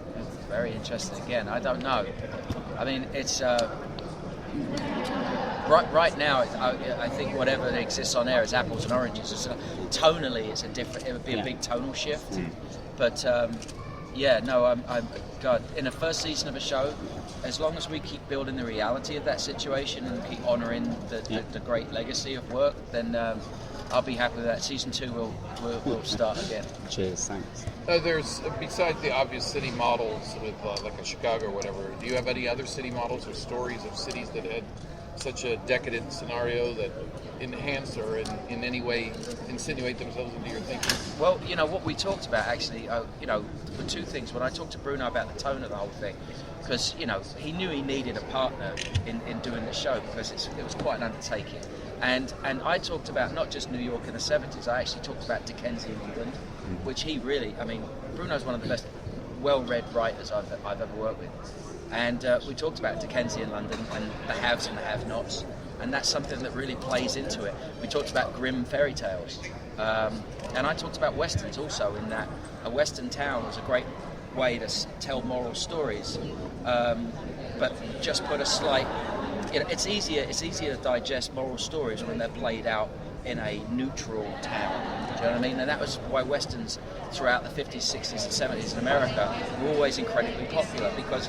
Very interesting. Again, I don't know. I mean, it's right now. I think whatever exists on air is apples and oranges. Tonally, it's it would be a big tonal shift. But God, in the first season of a show, as long as we keep building the reality of that situation and keep honouring the great legacy of work, then I'll be happy with that. Season 2 we'll start again. Cheers, thanks. There's, besides the obvious city models with like a Chicago or whatever, do you have any other city models or stories of cities that had such a decadent scenario that enhance or in any way insinuate themselves into your thinking? Well, what we talked about actually, were two things. When I talked to Bruno about the tone of the whole thing, because, he knew he needed a partner in doing the show because it was quite an undertaking. And I talked about not just New York in the 70s, I actually talked about Dickensian England, which he really, Bruno's one of the best well-read writers I've ever worked with. And we talked about Dickensian London and the haves and the have-nots, and that's something that really plays into it. We talked about grim fairy tales, and I talked about westerns also, in that a western town was a great way to tell moral stories, but just put a slight. It's easier to digest moral stories when they're played out in a neutral town. Do you know what I mean? And that was why westerns throughout the 50s, 60s, and 70s in America were always incredibly popular, because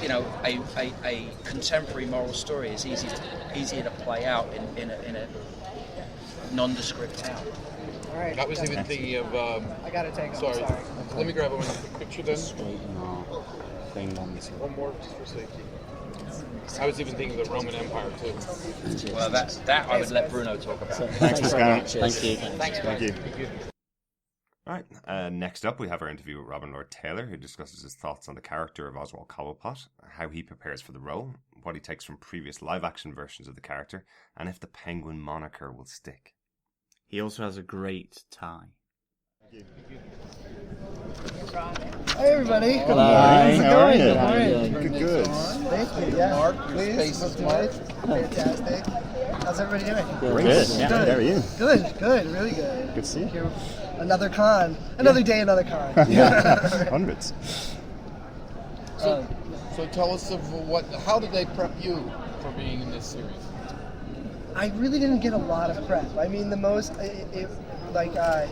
a contemporary moral story is easier to play out in a nondescript town. All right. I was even thinking of. I gotta take. Sorry. Let me grab one quick picture then. One more just for safety. I was even thinking of the Roman Empire too. Well, that I would let Bruno talk about. Thanks, Scott. Thank you. Thanks, Thank you. All right. Next up, we have our interview with Robin Lord Taylor, who discusses his thoughts on the character of Oswald Cobblepot, how he prepares for the role, what he takes from previous live-action versions of the character, and if the Penguin moniker will stick. He also has a great tie. Hi, everybody. Good morning. How's it How are going? you? Good. Thank you. Yeah. Mark, your Please. space is marked. Fantastic. How's everybody doing? Great. Good. Yeah. How are you? Good. Really good. Good to see you. Another con. Another day, another con. Yeah. Hundreds. So tell us how did they prep you for being in this series? I really didn't get a lot of prep. I mean, when I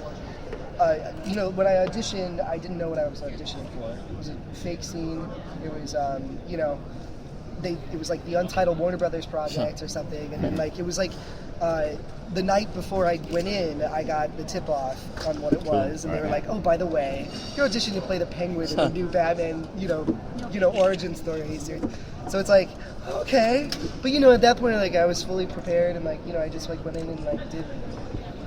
auditioned, I didn't know what I was auditioning for. It was a fake scene. It was, it was like the Untitled Warner Brothers project or something, and then it was the night before I went in, I got the tip off on what it was, and they were like, "Oh, by the way, you're auditioning to play the Penguin in the new Batman, origin story series." So it's like, okay, but at that point, I was fully prepared, and I just went in and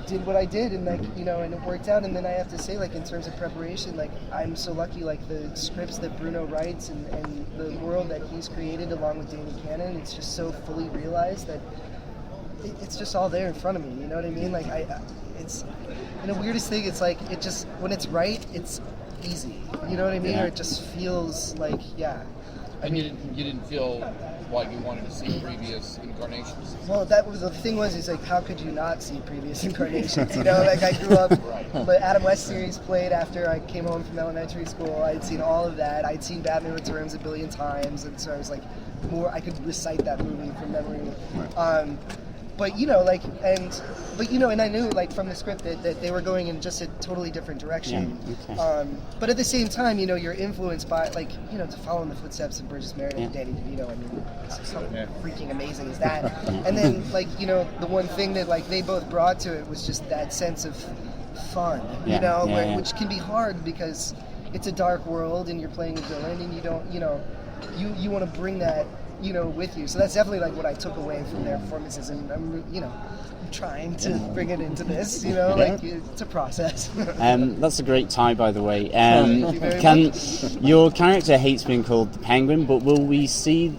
did what I did, and and it worked out. And then I have to say, in terms of preparation, I'm so lucky, the scripts that Bruno writes and the world that he's created along with David Cannon, it's just so fully realized that it's just all there in front of me. You know what I mean? It's the weirdest thing. It's it just, when it's right, it's easy. You know what I mean? Yeah. Or it just feels And you didn't feel like you wanted to see previous incarnations? Well, the thing was, how could you not see previous incarnations? I grew up, the Adam West series played after I came home from elementary school. I'd seen all of that. I'd seen Batman Returns a billion times, and so I was I could recite that movie from memory. But and I knew from the script that they were going in just a totally different direction. Yeah, okay. But at the same time, you're influenced by to follow in the footsteps of Burgess Meredith and Danny DeVito. I mean, how freaking amazing is that? And then the one thing that they both brought to it was just that sense of fun. Which can be hard because it's a dark world and you're playing a villain and you don't you want to bring that with you. So that's definitely what I took away from their performances, and I'm trying to bring it into this, it's a process. That's a great tie, by the way. Your character hates being called the Penguin, but will we see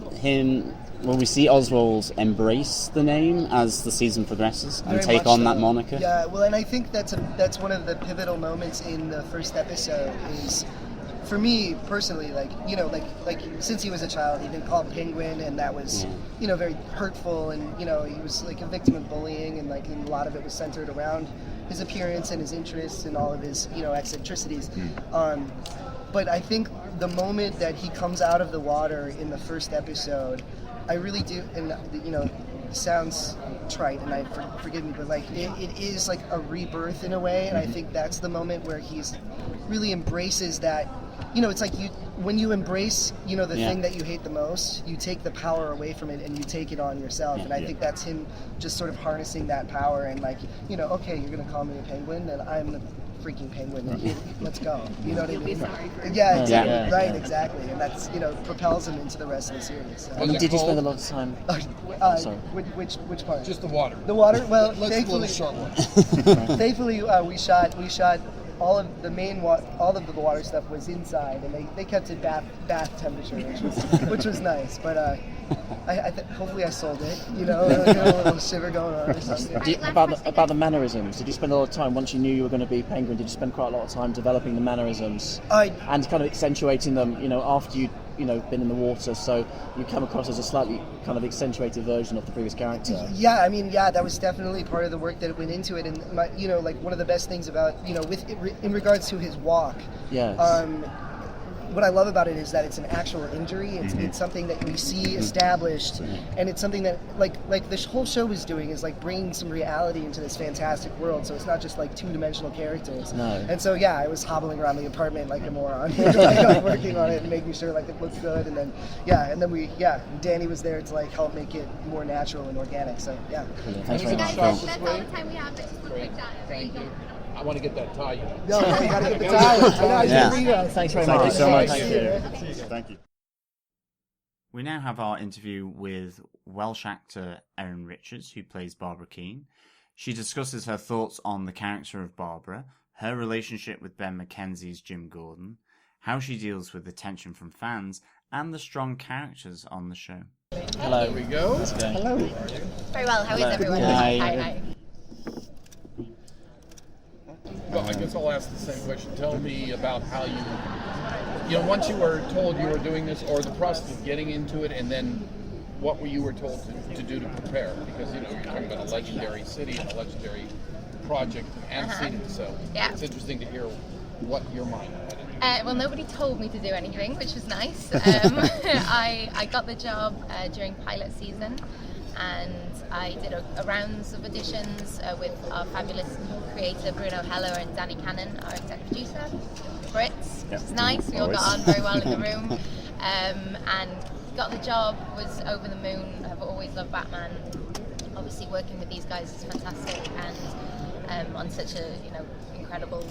Oswald embrace the name as the season progresses and Very take much on so. that moniker? Yeah, well, and I think that's one of the pivotal moments in the first episode is, for me personally, since he was a child, he'd been called Penguin, and that was, very hurtful, and he was a victim of bullying, and a lot of it was centered around his appearance and his interests and all of his eccentricities. But I think the moment that he comes out of the water in the first episode, I really do, and sounds trite, and forgive me, but it is a rebirth in a way, and I think that's the moment where he's really embraces that. It's when you embrace, the thing that you hate the most, you take the power away from it and you take it on yourself. And I think that's him just sort of harnessing that power and okay, you're going to call me a penguin, then I'm the freaking penguin. Let's go. You know what I mean? Yeah, exactly. Right, exactly. And that's, propels him into the rest of the series. So. Did you spend a lot of time? Sorry. Which part? Just the water. The water? Well, let's thankfully, a short one. Thankfully, we shot all of the all of the water stuff was inside, and they kept it bath temperature, which was nice. But hopefully I sold it. A little shiver going on or something. About the mannerisms, did you spend a lot of time once you knew you were going to be Penguin? Did you spend quite a lot of time developing the mannerisms and kind of accentuating them? After you been in the water, so you come across as a slightly kind of accentuated version of the previous character. Yeah, that was definitely part of the work that went into it, and one of the best things about in regards to his walk. Yes. what I love about it is that it's an actual injury. It's something that we see established, and it's something that like this whole show is doing is like bringing some reality into this fantastic world. So it's not just like two-dimensional characters. No. And so yeah, I was hobbling around the apartment like a moron, like working on it and making sure like it looked good. And then Danny was there to like help make it more natural and organic. So yeah. Thanks very much. That's all the time we have. But just one quick chat. Thank you. I want to get that tie. No, you gotta get the tie. Thanks very much. Thank you so much. Thank you. We now have our interview with Welsh actor Erin Richards, who plays Barbara Keane. She discusses her thoughts on the character of Barbara, her relationship with Ben McKenzie's Jim Gordon, how she deals with the tension from fans, and the strong characters on the show. Hello. Here we go. Hello. Very well. How is everyone? Hi. Well, I guess I'll ask the same question. Tell me about how you know, once you were told you were doing this, or the process of getting into it, and then what you were told to do to prepare. Because, you know, you're talking about a legendary city and a legendary project, and seen it, so it's interesting to hear what your mind had. Well, nobody told me to do anything, which was nice. I got the job during pilot season, and I did a rounds of auditions with our fabulous creator Bruno Heller and Danny Cannon, our executive producer. Brits, which is nice. We all got on very well in the room, and got the job. Was over the moon. I've always loved Batman. Obviously, working with these guys is fantastic, and on such a incredible,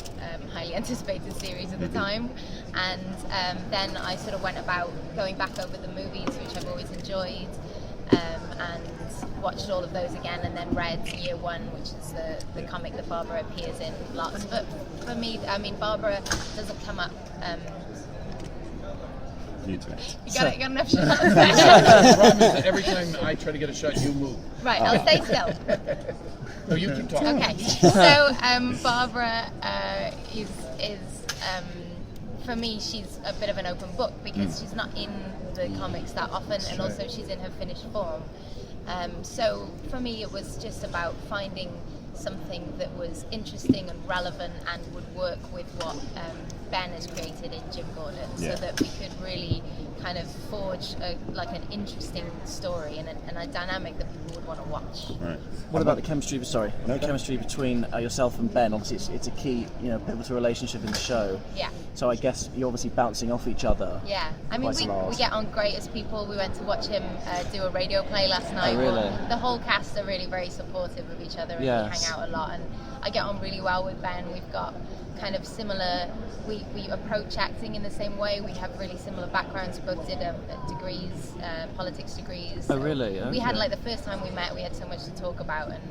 highly anticipated series at the time. And then I sort of went about going back over the movies, which I've always enjoyed, and watched all of those again, and then read Year One, which is the comic that Barbara appears in lots. But for me, I mean, Barbara doesn't come up. You got enough shots. The problem is that every time I try to get a shot, you move. Right, I'll stay still. No, you keep talking. Okay, so Barbara is for me, she's a bit of an open book because she's not in the comics that often, and also she's in her finished form. So for me, it was just about finding something that was interesting and relevant and would work with what Ben has created in Jim Gordon, so that we could really kind of forge an interesting story and a dynamic that people would want to watch. Right. What about the chemistry? Sorry, the chemistry between yourself and Ben. Obviously, it's a key, pivotal relationship in the show. Yeah. So I guess you're obviously bouncing off each other. Yeah. I mean, we get on great as people. We went to watch him do a radio play last night. Oh, really? The whole cast are really very supportive of each other, and we hang out a lot. And I get on really well with Ben. We've got kind of similar. We approach acting in the same way. We have really similar backgrounds. We both did degrees, politics degrees. Oh, really? Okay. We had the first time we met, we had so much to talk about, and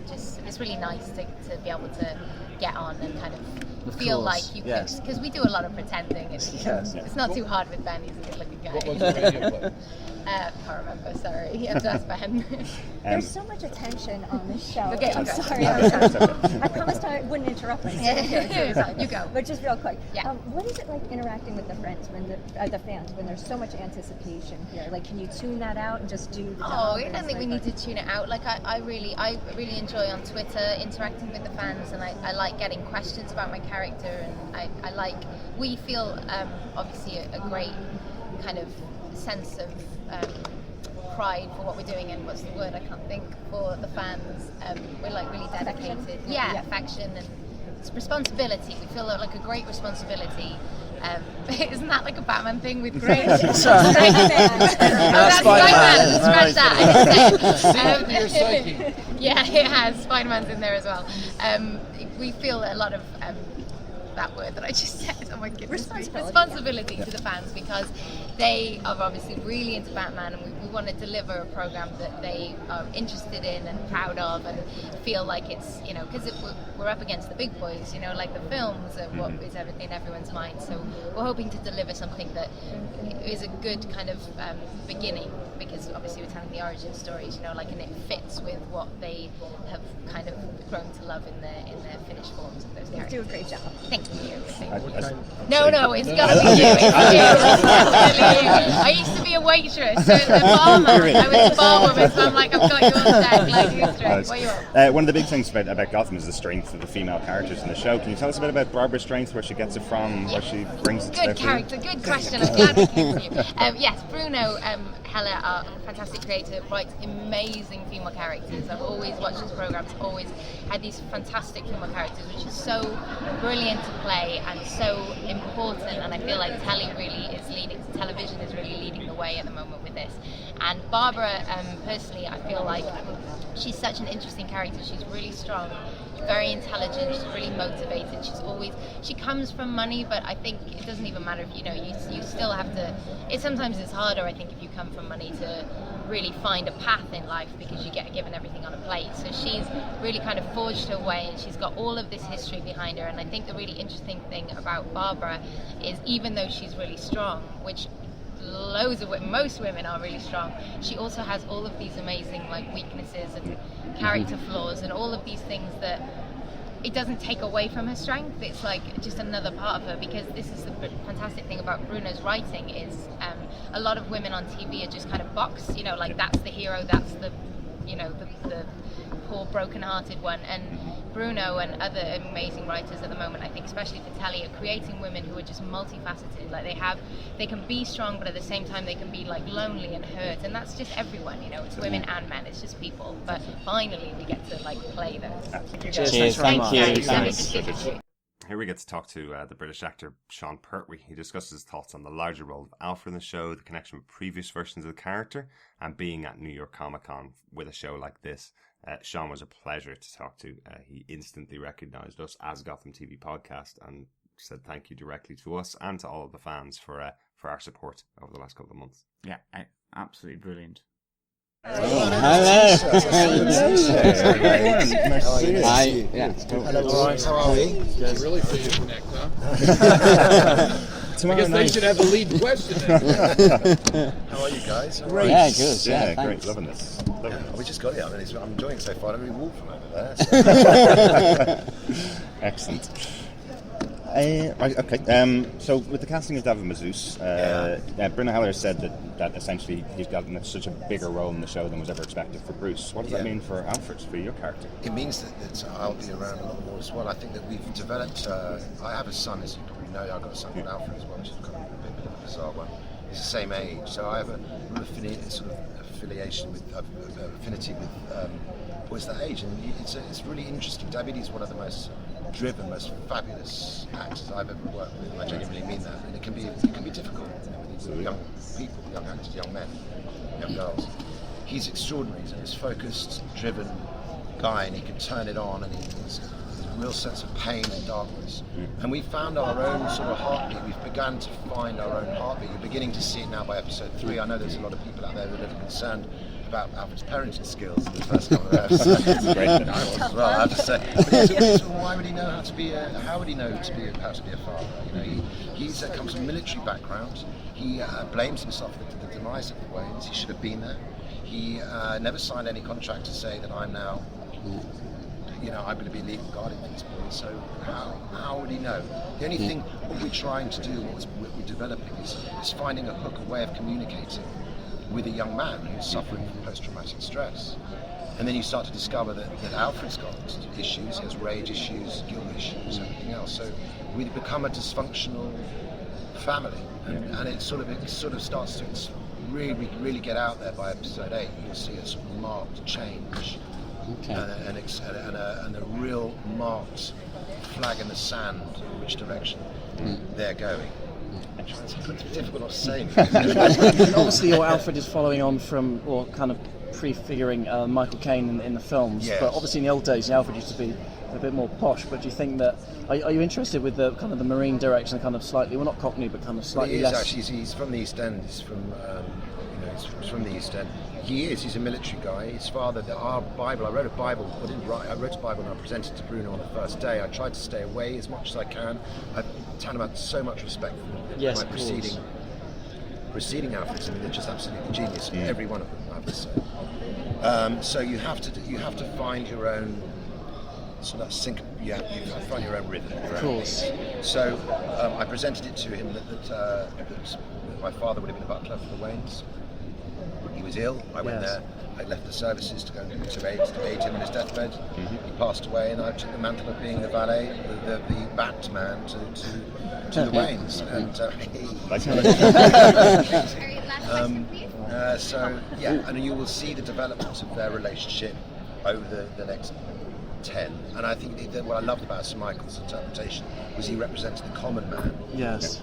just it's really nice to be able to get on and kind of feel like you could, because we do a lot of pretending. It's not too hard with Ben. He's a good-looking guy. What was the radio play? Can't remember. Sorry, you have to ask Ben. There's so much attention on this show. Okay, I'm sorry. I promised I wouldn't interrupt myself. You go. But just real quick. Yeah. What is it like interacting with the fans when there's so much anticipation here? Like, can you tune that out and just do the job? I don't think we need to tune it out. Like, I really enjoy on Twitter interacting with the fans, and I like getting questions about my character, and I like. We feel obviously a great kind of sense of pride for what we're doing, and what's the word I can't think, for the fans. We're really dedicated. Affection and it's responsibility. We feel like a great responsibility. Isn't that like a Batman thing with great? That's Spider-Man. Scratch that. Your psyche. Yeah, it has. Spider-Man's in there as well. We feel a lot of that word that I just said. Oh my goodness. Responsibility to the fans, because they are obviously really into Batman, and we want to deliver a program that they are interested in and proud of, and feel like it's, because we're up against the big boys, like the films are what is in everyone's mind. So we're hoping to deliver something that is a good kind of beginning, because obviously we're telling the origin stories, and it fits with what they have kind of grown to love in their finished forms of those characters. You do a great job. Thank you. No, it's got to be you. It's you. I used to be a waitress, so a barman. I was a barwoman, so I'm like, I've got you on deck, like, who's straight? What you want? One of the big things about Gotham is the strength of the female characters in the show. Can you tell us a bit about Barbara's strength, where she gets it from, where she brings it to Good character, good question. I'm glad we came to you. Yes, Bruno, Hella, our fantastic creator, writes amazing female characters. I've always watched his programs, always had these fantastic female characters, which is so brilliant to play and so important. And I feel like television is really leading the way at the moment with this. And Barbara, personally, I feel like she's such an interesting character. She's really strong, very intelligent, she's really motivated. She comes from money, but I think it doesn't even matter if, you still have to, sometimes it's harder, I think, if you come from money to really find a path in life, because you get given everything on a plate. So she's really kind of forged her way, and she's got all of this history behind her. And I think the really interesting thing about Barbara is, even though she's really strong, which most women are really strong, she also has all of these amazing weaknesses and character flaws and all of these things that it doesn't take away from her strength. It's like just another part of her, because this is the fantastic thing about Bruno's writing is a lot of women on TV are just kind of boxed, that's the hero, that's the poor broken-hearted one. And Bruno and other amazing writers at the moment, I think especially for telly, are creating women who are just multifaceted. They can be strong, but at the same time they can be lonely and hurt, and that's just everyone, it's women and men, it's just people. But finally we get to play those. Cheers. Thank you. Here we get to talk to the British actor Sean Pertwee. He discusses his thoughts on the larger role of Alfred in the show, the connection with previous versions of the character, and being at New York Comic Con with a show like this. Sean was a pleasure to talk to. He instantly recognised us as Gotham TV Podcast and said thank you directly to us and to all of the fans for our support over the last couple of months. Yeah, absolutely brilliant. Hello. How are we? Really for you to connect, huh? I guess they should have the lead question then. How are you guys? Great. Yeah, good. Yeah, great. Loving this. We just got it. I'm enjoying it so far. I don't really walk from over there. So. Excellent. Right, okay. So with the casting of David Mazouz, Bruno Heller said that essentially he's gotten such a bigger role in the show than was ever expected for Bruce. What does that mean for Alfred, for your character? It means that I'll be around a lot more as well. I think that we've developed. I have a son, as you probably know. I've got a son called Alfred as well, which is kind of a bit of a bizarre one. He's the same age, so I have a affiliation with affinity with boys that age, and it's really interesting. David is one of the most driven, most fabulous actors I've ever worked with. I genuinely mean that, and it can be difficult with young people, young actors, young men, young girls. He's extraordinary. He's this focused, driven guy, and he can turn it on, and he's a real sense of pain and darkness. And we've found our own sort of heartbeat. We've begun to find our own heartbeat. You're beginning to see it now by episode 3. I know there's a lot of people out there that are concerned about Alfred's parenting skills in the first couple of episodes. Great than I was as well, I have to say. But why would he know how to be how would he know how to be a father? He's comes from a military background. He blames himself for the demise of the Waynes. He should have been there. He never signed any contract to say that I'm now, I'm going to be legal guardian for these boys. So how would he know? The only thing what we're trying to do, what we're developing, is finding a hook, a way of communicating with a young man who's suffering from post-traumatic stress. And then you start to discover that Alfred's got issues, he has rage issues, guilt issues, everything else. So we become a dysfunctional family, and it sort of starts to really get out there by episode 8. You'll see a sort of marked change, and a real marked flag in the sand in which direction they're going. It's difficult not to say. Obviously, your Alfred is following on from, or kind of prefiguring Michael Caine in the films. Yes. But obviously, in the old days, the Alfred used to be a bit more posh. But do you think that are you interested with the kind of the marine direction, kind of slightly, well, not Cockney, but kind of slightly less? Actually, he's from the East End. He's from he's from the East End. He's a military guy. His father, our Bible, I wrote a Bible, I wrote a Bible and I presented to Bruno on the first day. I tried to stay away as much as I can. I've tantamount so much respect for my preceding Alfreds. I mean, they're just absolutely genius, every one of them, I have to say. So you have to find your own sort of sync. You have to find your own rhythm. Of course. So I presented it to him that my father would have been a butler for the Waynes. He was ill. I went there. I left the services to go to aid him in his deathbed. He passed away, and I took the mantle of being the valet, the Batman to the Waynes. And and you will see the development of their relationship over the next 10. And I think that what I loved about Sir Michael's interpretation was he represented the common man. Yes.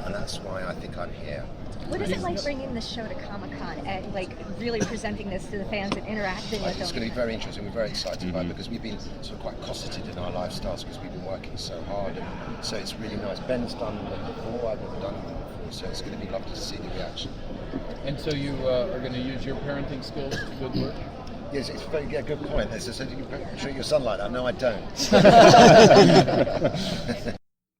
And that's why I think I'm here. What is it like bringing the show to Comic-Con and like really presenting this to the fans and interacting with them? It's going to be very interesting. We're very excited about it because we've been sort of quite cosseted in our lifestyles because we've been working so hard. And so it's really nice. Ben's done it before. I've never done it before, so it's going to be lovely to see the reaction. And so you are going to use your parenting skills to good work? Yes, it's a very good point. They said you can treat your son like that. No, I don't.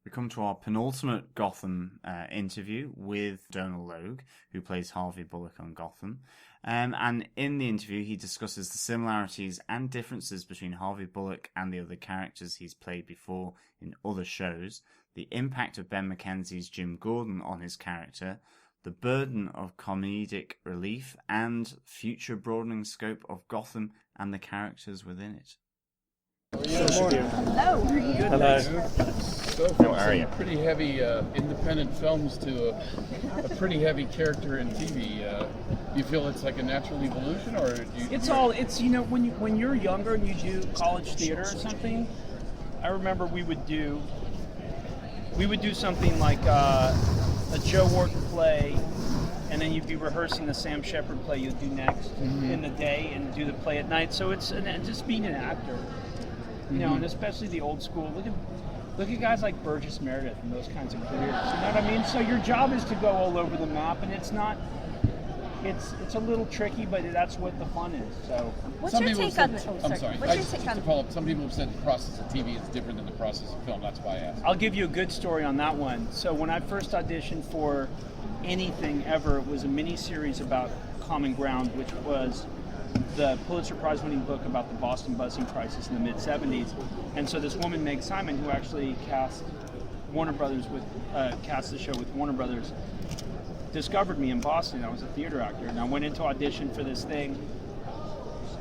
We come to our penultimate Gotham interview with Donal Logue, who plays Harvey Bullock on Gotham. And in the interview, he discusses the similarities and differences between Harvey Bullock and the other characters he's played before in other shows, the impact of Ben McKenzie's Jim Gordon on his character, the burden of comedic relief, and future broadening scope of Gotham and the characters within it. Hello, how are you? Hello. So from pretty heavy independent films to a pretty heavy character in TV. Do you feel it's like a natural evolution, or do you? It's you know when you're younger and you do college theater or something. I remember we would do something like a Joe Wharton play, and then you'd be rehearsing the Sam Shepard play you'd do next in the day and do the play at night. So it's just being an actor. You know, and especially the old school. Look at guys like Burgess Meredith and those kinds of careers. You know what I mean? So your job is to go all over the map, and it's a little tricky, but that's what the fun is. So what's your take on this? I'm sorry. Some people have said the process of TV is different than the process of film. That's why I asked. I'll give you a good story on that one. So when I first auditioned for anything ever, it was a mini-series about Common Ground, which was the Pulitzer Prize-winning book about the Boston busing crisis in the mid-'70s. And so this woman, Meg Simon, who actually cast the show with Warner Brothers, discovered me in Boston. I was a theater actor, and I went into audition for this thing,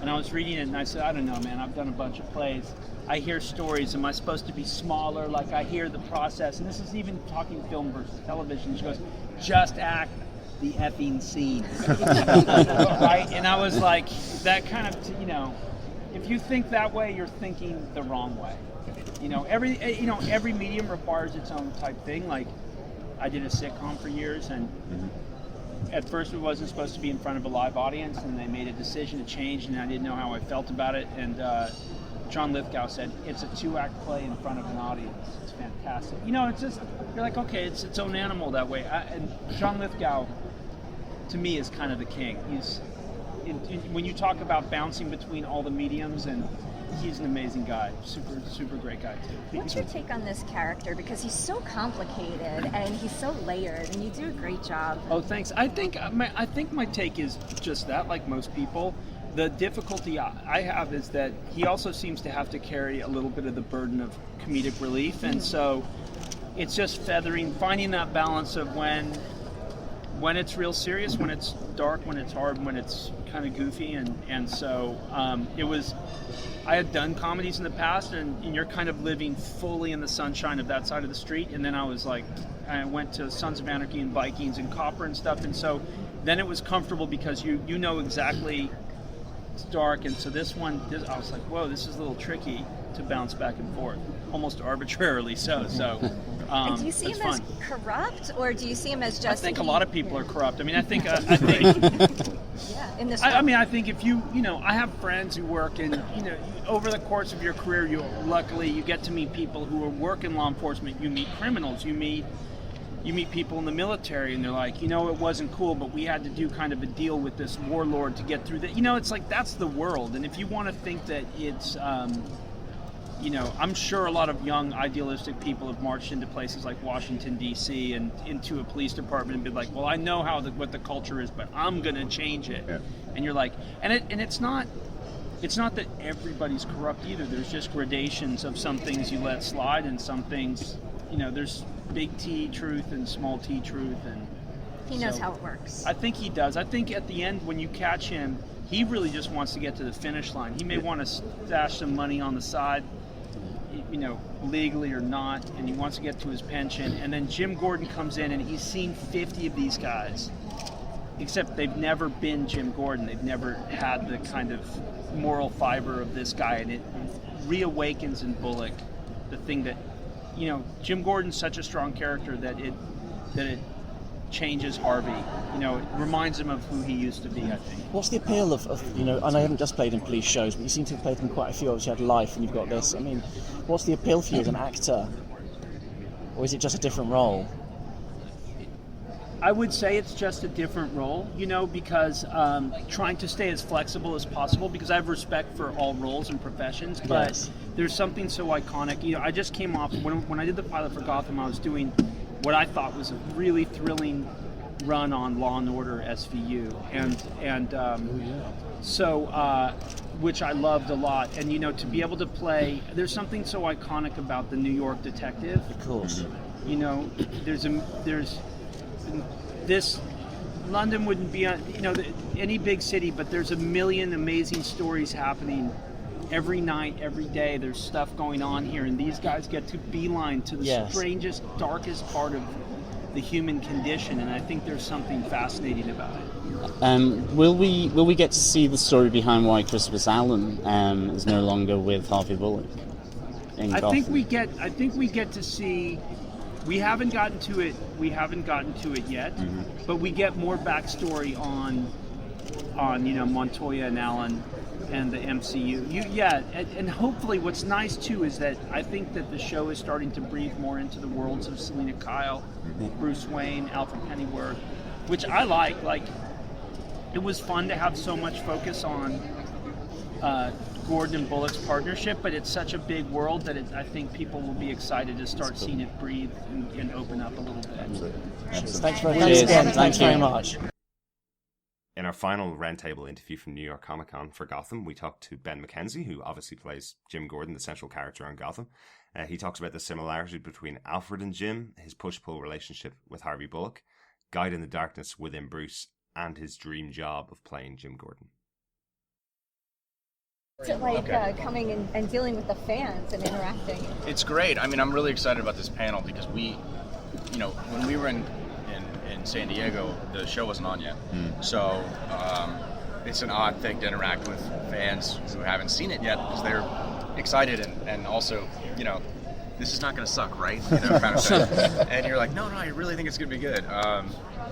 and I was reading it, and I said, I don't know, man, I've done a bunch of plays. I hear stories. Am I supposed to be smaller? Like, I hear the process. And this is even talking film versus television. She goes, just act the effing scene. Right? And I was like, that kind of, you know, if you think that way, you're thinking the wrong way. You know, every medium requires its own type thing. Like, I did a sitcom for years, and at first it wasn't supposed to be in front of a live audience, and they made a decision to change, and I didn't know how I felt about it. And John Lithgow said, it's a 2-act play in front of an audience. It's fantastic. You know, it's just, you're like, okay, it's its own animal that way. And John Lithgow, to me, is kind of the king. He's, when you talk about bouncing between all the mediums, and he's an amazing guy. Super great guy, too. What's your take on this character? Because he's so complicated, and he's so layered, and you do a great job. Oh, thanks. I think my take is just that, like most people. The difficulty I have is that he also seems to have to carry a little bit of the burden of comedic relief, and so it's just finding that balance of when it's real serious, when it's dark, when it's hard, when it's kind of goofy, and so I had done comedies in the past, and you're kind of living fully in the sunshine of that side of the street, and then I went to Sons of Anarchy and Vikings and Copper and stuff, and so then it was comfortable because you know exactly it's dark, and so I was like, whoa, this is a little tricky to bounce back and forth, almost arbitrarily so. And do you see him as corrupt, or do you see him as just? I think a lot of people are corrupt. I mean, I think. Yeah, in this. I think if you I have friends who work in, over the course of your career, luckily you get to meet people who work in law enforcement. You meet criminals. You meet people in the military, and they're like, it wasn't cool, but we had to do kind of a deal with this warlord to get through that. It's like that's the world. And if you want to think that it's. I'm sure a lot of young, idealistic people have marched into places like Washington, D.C. and into a police department and been like, well, I know what the culture is, but I'm going to change it. Yeah. And you're like, and it's not that everybody's corrupt either. There's just gradations of some things you let slide, and some things, there's big T truth and small T truth. And He knows how it works. I think he does. I think at the end when you catch him, he really just wants to get to the finish line. He may want to stash some money on the side, legally or not, and he wants to get to his pension. And then Jim Gordon comes in, and he's seen 50 of these guys, except they've never been Jim Gordon. They've never had the kind of moral fiber of this guy, and it reawakens in Bullock the thing that, Jim Gordon's such a strong character that it changes Harvey. It reminds him of who he used to be, I think. What's the appeal of and I haven't just played in police shows, but you seem to have played in quite a few. Obviously, you had Life, and you've got this. I mean, what's the appeal for you as an actor? Or is it just a different role? I would say it's just a different role, because trying to stay as flexible as possible, because I have respect for all roles and professions, but Yes. There's something so iconic. I just came off, when I did the pilot for Gotham, I was doing what I thought was a really thrilling run on Law & Order SVU, which I loved a lot. And, to be able to play, there's something so iconic about the New York detective. Of course. This London wouldn't be any big city, but there's a million amazing stories happening every night, every day. There's stuff going on here, and these guys get to beeline to the strangest, darkest part of the human condition, and I think there's something fascinating about it. Will we get to see the story behind why Crispus Allen is no longer with Harvey Bullock in Gotham? I think we get to see. We haven't gotten to it yet, but we get more backstory on Montoya and Allen and the MCU. And hopefully what's nice too is that I think that the show is starting to breathe more into the worlds of Selina Kyle, Bruce Wayne, Alfred Pennyworth, which I like. Like, it was fun to have so much focus on Gordon and Bullock's partnership, but it's such a big world that I think people will be excited to start seeing it breathe and open up a little bit. Absolutely. Thanks very much. In our final roundtable interview from New York Comic Con for Gotham, we talked to Ben McKenzie, who obviously plays Jim Gordon, the central character on Gotham. He talks about the similarity between Alfred and Jim, his push-pull relationship with Harvey Bullock, guide in the darkness within Bruce, and his dream job of playing Jim Gordon. What's it like coming and dealing with the fans and interacting? It's great. I mean, I'm really excited about this panel because when we were in San Diego, the show wasn't on yet. So it's an odd thing to interact with fans who haven't seen it yet because they're excited and also, this is not going to suck, right? Kind of thing. And you're like, no, I really think it's going to be good.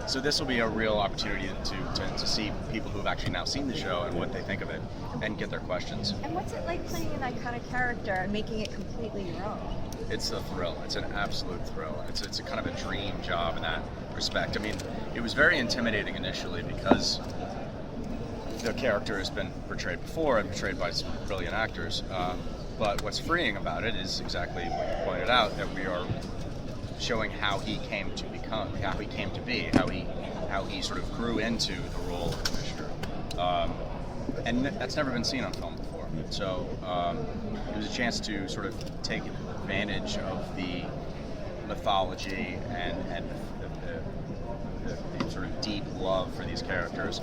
So this will be a real opportunity to see people who have actually now seen the show and what they think of it and get their questions. And what's it like playing an iconic character and making it completely your own? It's a thrill. It's an absolute thrill. It's a kind of a dream job in that respect. I mean, it was very intimidating initially because the character has been portrayed before and portrayed by some brilliant actors. But what's freeing about it is exactly what you pointed out, that we are showing how he came to become, how he came to be, how he sort of grew into the role of Commissioner. And that's never been seen on film before. So it was a chance to sort of take advantage of the mythology and the sort of deep love for these characters,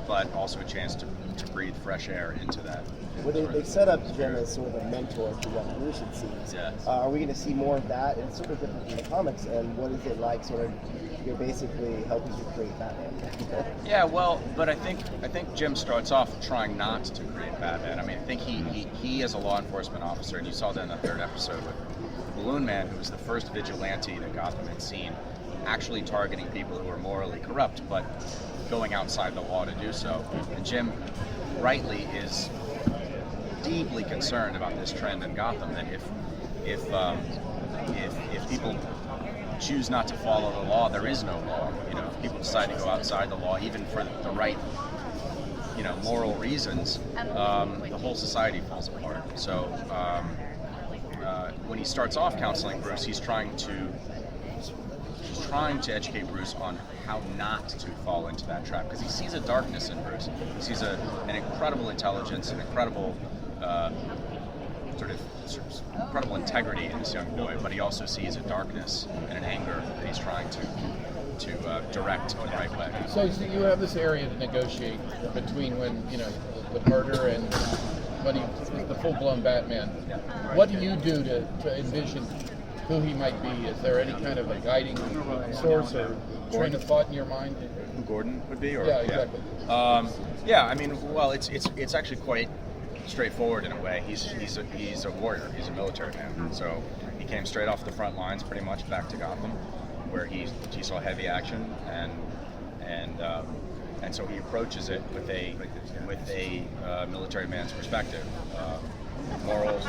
but also a chance to breathe fresh air into that. Well, they set up Jim as sort of a mentor to young Bruce, it seems. Yes. Are we going to see more of that? It's sort of different from the comics, and what is it like sort of, you're basically helping to create Batman? Yeah, well, but I think Jim starts off trying not to create Batman. I mean, I think he as a law enforcement officer, and you saw that in the third episode with Balloon Man, who was the first vigilante that Gotham had seen, actually targeting people who were morally corrupt, but going outside the law to do so. And Jim rightly is deeply concerned about this trend in Gotham, that if people choose not to follow the law, there is no law. If people decide to go outside the law, even for the right, moral reasons, the whole society falls apart. So when he starts off counseling Bruce, he's trying to educate Bruce on how not to fall into that trap, because he sees a darkness in Bruce. He sees an incredible intelligence, an incredible incredible integrity in this young boy, but he also sees a darkness and an anger that he's trying to direct in the right way. So you have this area to negotiate between when, the murder and when he's the full-blown Batman. What do you do to envision who he might be? Is there any kind of a guiding source or train of thought in your mind? Who Gordon would be? Or, yeah, exactly. It's actually quite straightforward in a way. He's a warrior. He's a military man. So he came straight off the front lines, pretty much back to Gotham, where he saw heavy action, and so he approaches it with a military man's perspective.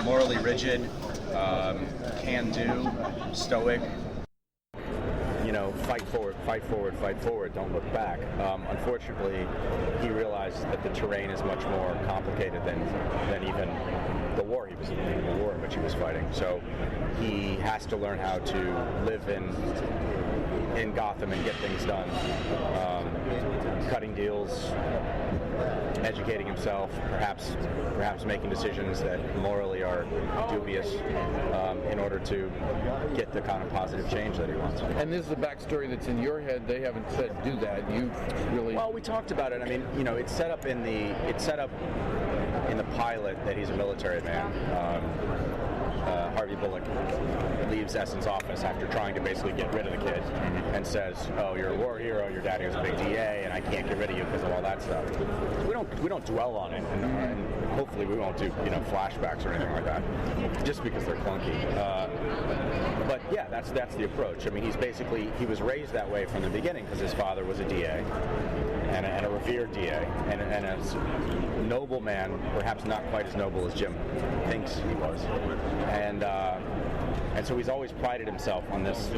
Morally rigid, can-do, stoic. Fight forward, don't look back. Unfortunately, he realized that the terrain is much more complicated than even the war he was in, the war in which he was fighting. So he has to learn how to live in Gotham and get things done, cutting deals, educating himself, perhaps making decisions that morally are dubious in order to get the kind of positive change that he wants. And this is a backstory that's in your head. They haven't said do that. You really... Well, we talked about it. I mean, it's set up in the pilot that he's a military man. Harvey Bullock leaves Essen's office after trying to basically get rid of the kid and says, "Oh, you're a war hero. Your daddy was a big DA, and I can't get rid of you because of all that stuff." We don't dwell on it, and hopefully we won't do flashbacks or anything like that, just because they're clunky. But yeah, that's the approach. I mean, he was raised that way from the beginning because his father was a DA and a revered DA and a noble man, perhaps not quite as noble as Jim thinks he was, and so he's always prided himself on this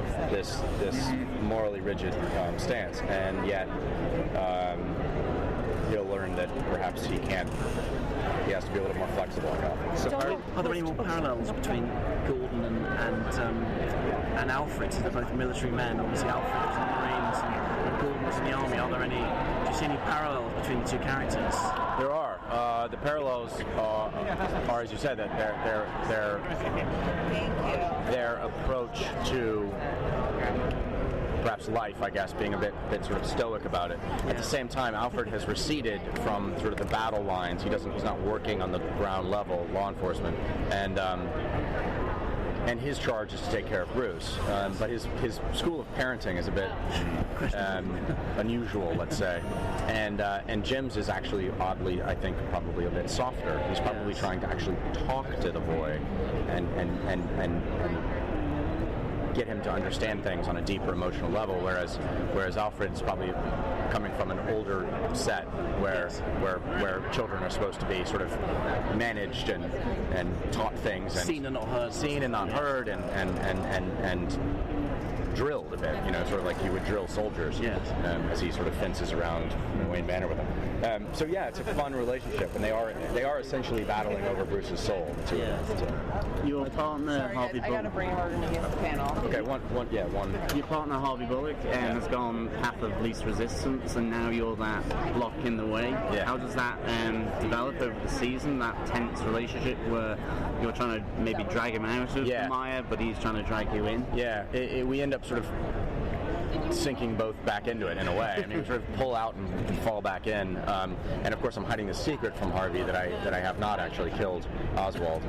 morally rigid stance, and yet he'll learn that perhaps he has to be a little more flexible. So are there any more parallels between Gordon and Alfred? They're both military men. Obviously, Alfred was in the Marines and Gordon was in the Army. Do you see any parallels between the two characters? There are. The parallels are, as you said, that their approach to perhaps life, I guess, being a bit sort of stoic about it. At the same time, Alfred has receded from sort of the battle lines. He's not working on the ground level, law enforcement, and his charge is to take care of Bruce. But his school of parenting is a bit unusual, let's say, and Jim's is actually oddly, I think, probably a bit softer. He's probably trying to actually talk to the boy and get him to understand things on a deeper emotional level, whereas Alfred's probably coming from an older set where children are supposed to be sort of managed and taught things and seen and not heard and drilled a bit, sort of like you would drill soldiers, as he sort of fences around Wayne Manor with them. So yeah, it's a fun relationship, and they are essentially battling over Bruce's soul. Your partner Harvey Bullock. I gotta bring Morgan against the panel. Okay, one. Your partner Harvey Bullock has gone path of least resistance, and now you're that block in the way. Yeah. How does that develop over the season? That tense relationship where you're trying to maybe drag him out of the mire, but he's trying to drag you in. Yeah, we end up sort of sinking both back into it in a way. I mean, we sort of pull out and fall back in. And of course, I'm hiding the secret from Harvey that I have not actually killed Oswald,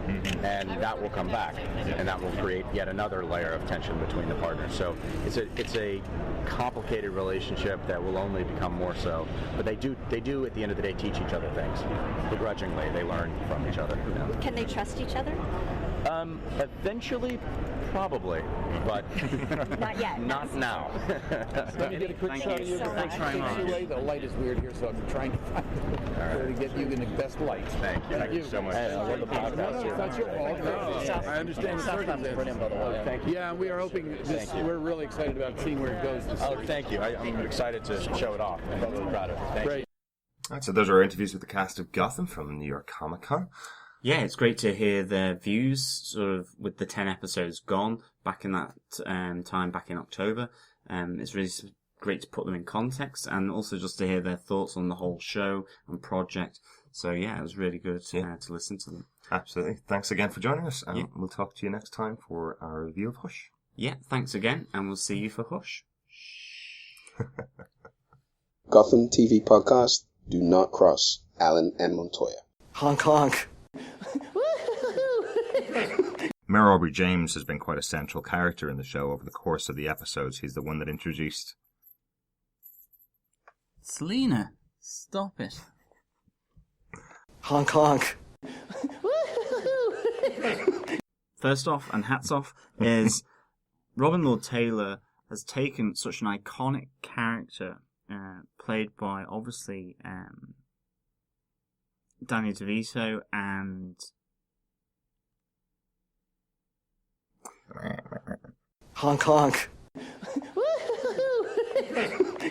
and that will come back, and that will create yet another layer of tension between the partners. So it's a complicated relationship that will only become more so. But they do at the end of the day teach each other things. Begrudgingly, they learn from each other. Can they trust each other? Eventually, probably, but not yet. Not now. Let me get a quick shot of you. Thanks very much. The light is weird here, so I'm trying to find to get you in the best light. Thank you so much. I that's your fault. I understand the circumstances. Brilliant, by the way. Thank you. Yeah, we are hoping this. We're really excited about seeing where it goes. Thank you. I'm excited to show it off. I'm really proud of it. Thank you. Right, so those are our interviews with the cast of Gotham from New York Comic Con. Yeah, it's great to hear their views, sort of with the 10 episodes gone back in that time back in October. It's really great to put them in context, and also just to hear their thoughts on the whole show and project. So yeah, it was really good to listen to them. Absolutely. Thanks again for joining us, and we'll talk to you next time for our review of Hush. Yeah, thanks again, and we'll see you for Hush. Gotham TV Podcast. Do not cross Alan and Montoya. Honk honk. Mayor Aubrey James has been quite a central character in the show over the course of the episodes. He's the one that introduced... Selena, stop it. Honk honk. First off, and hats off, is Robin Lord Taylor has taken such an iconic character, played by, obviously, Danny DeVito and... Honk honk.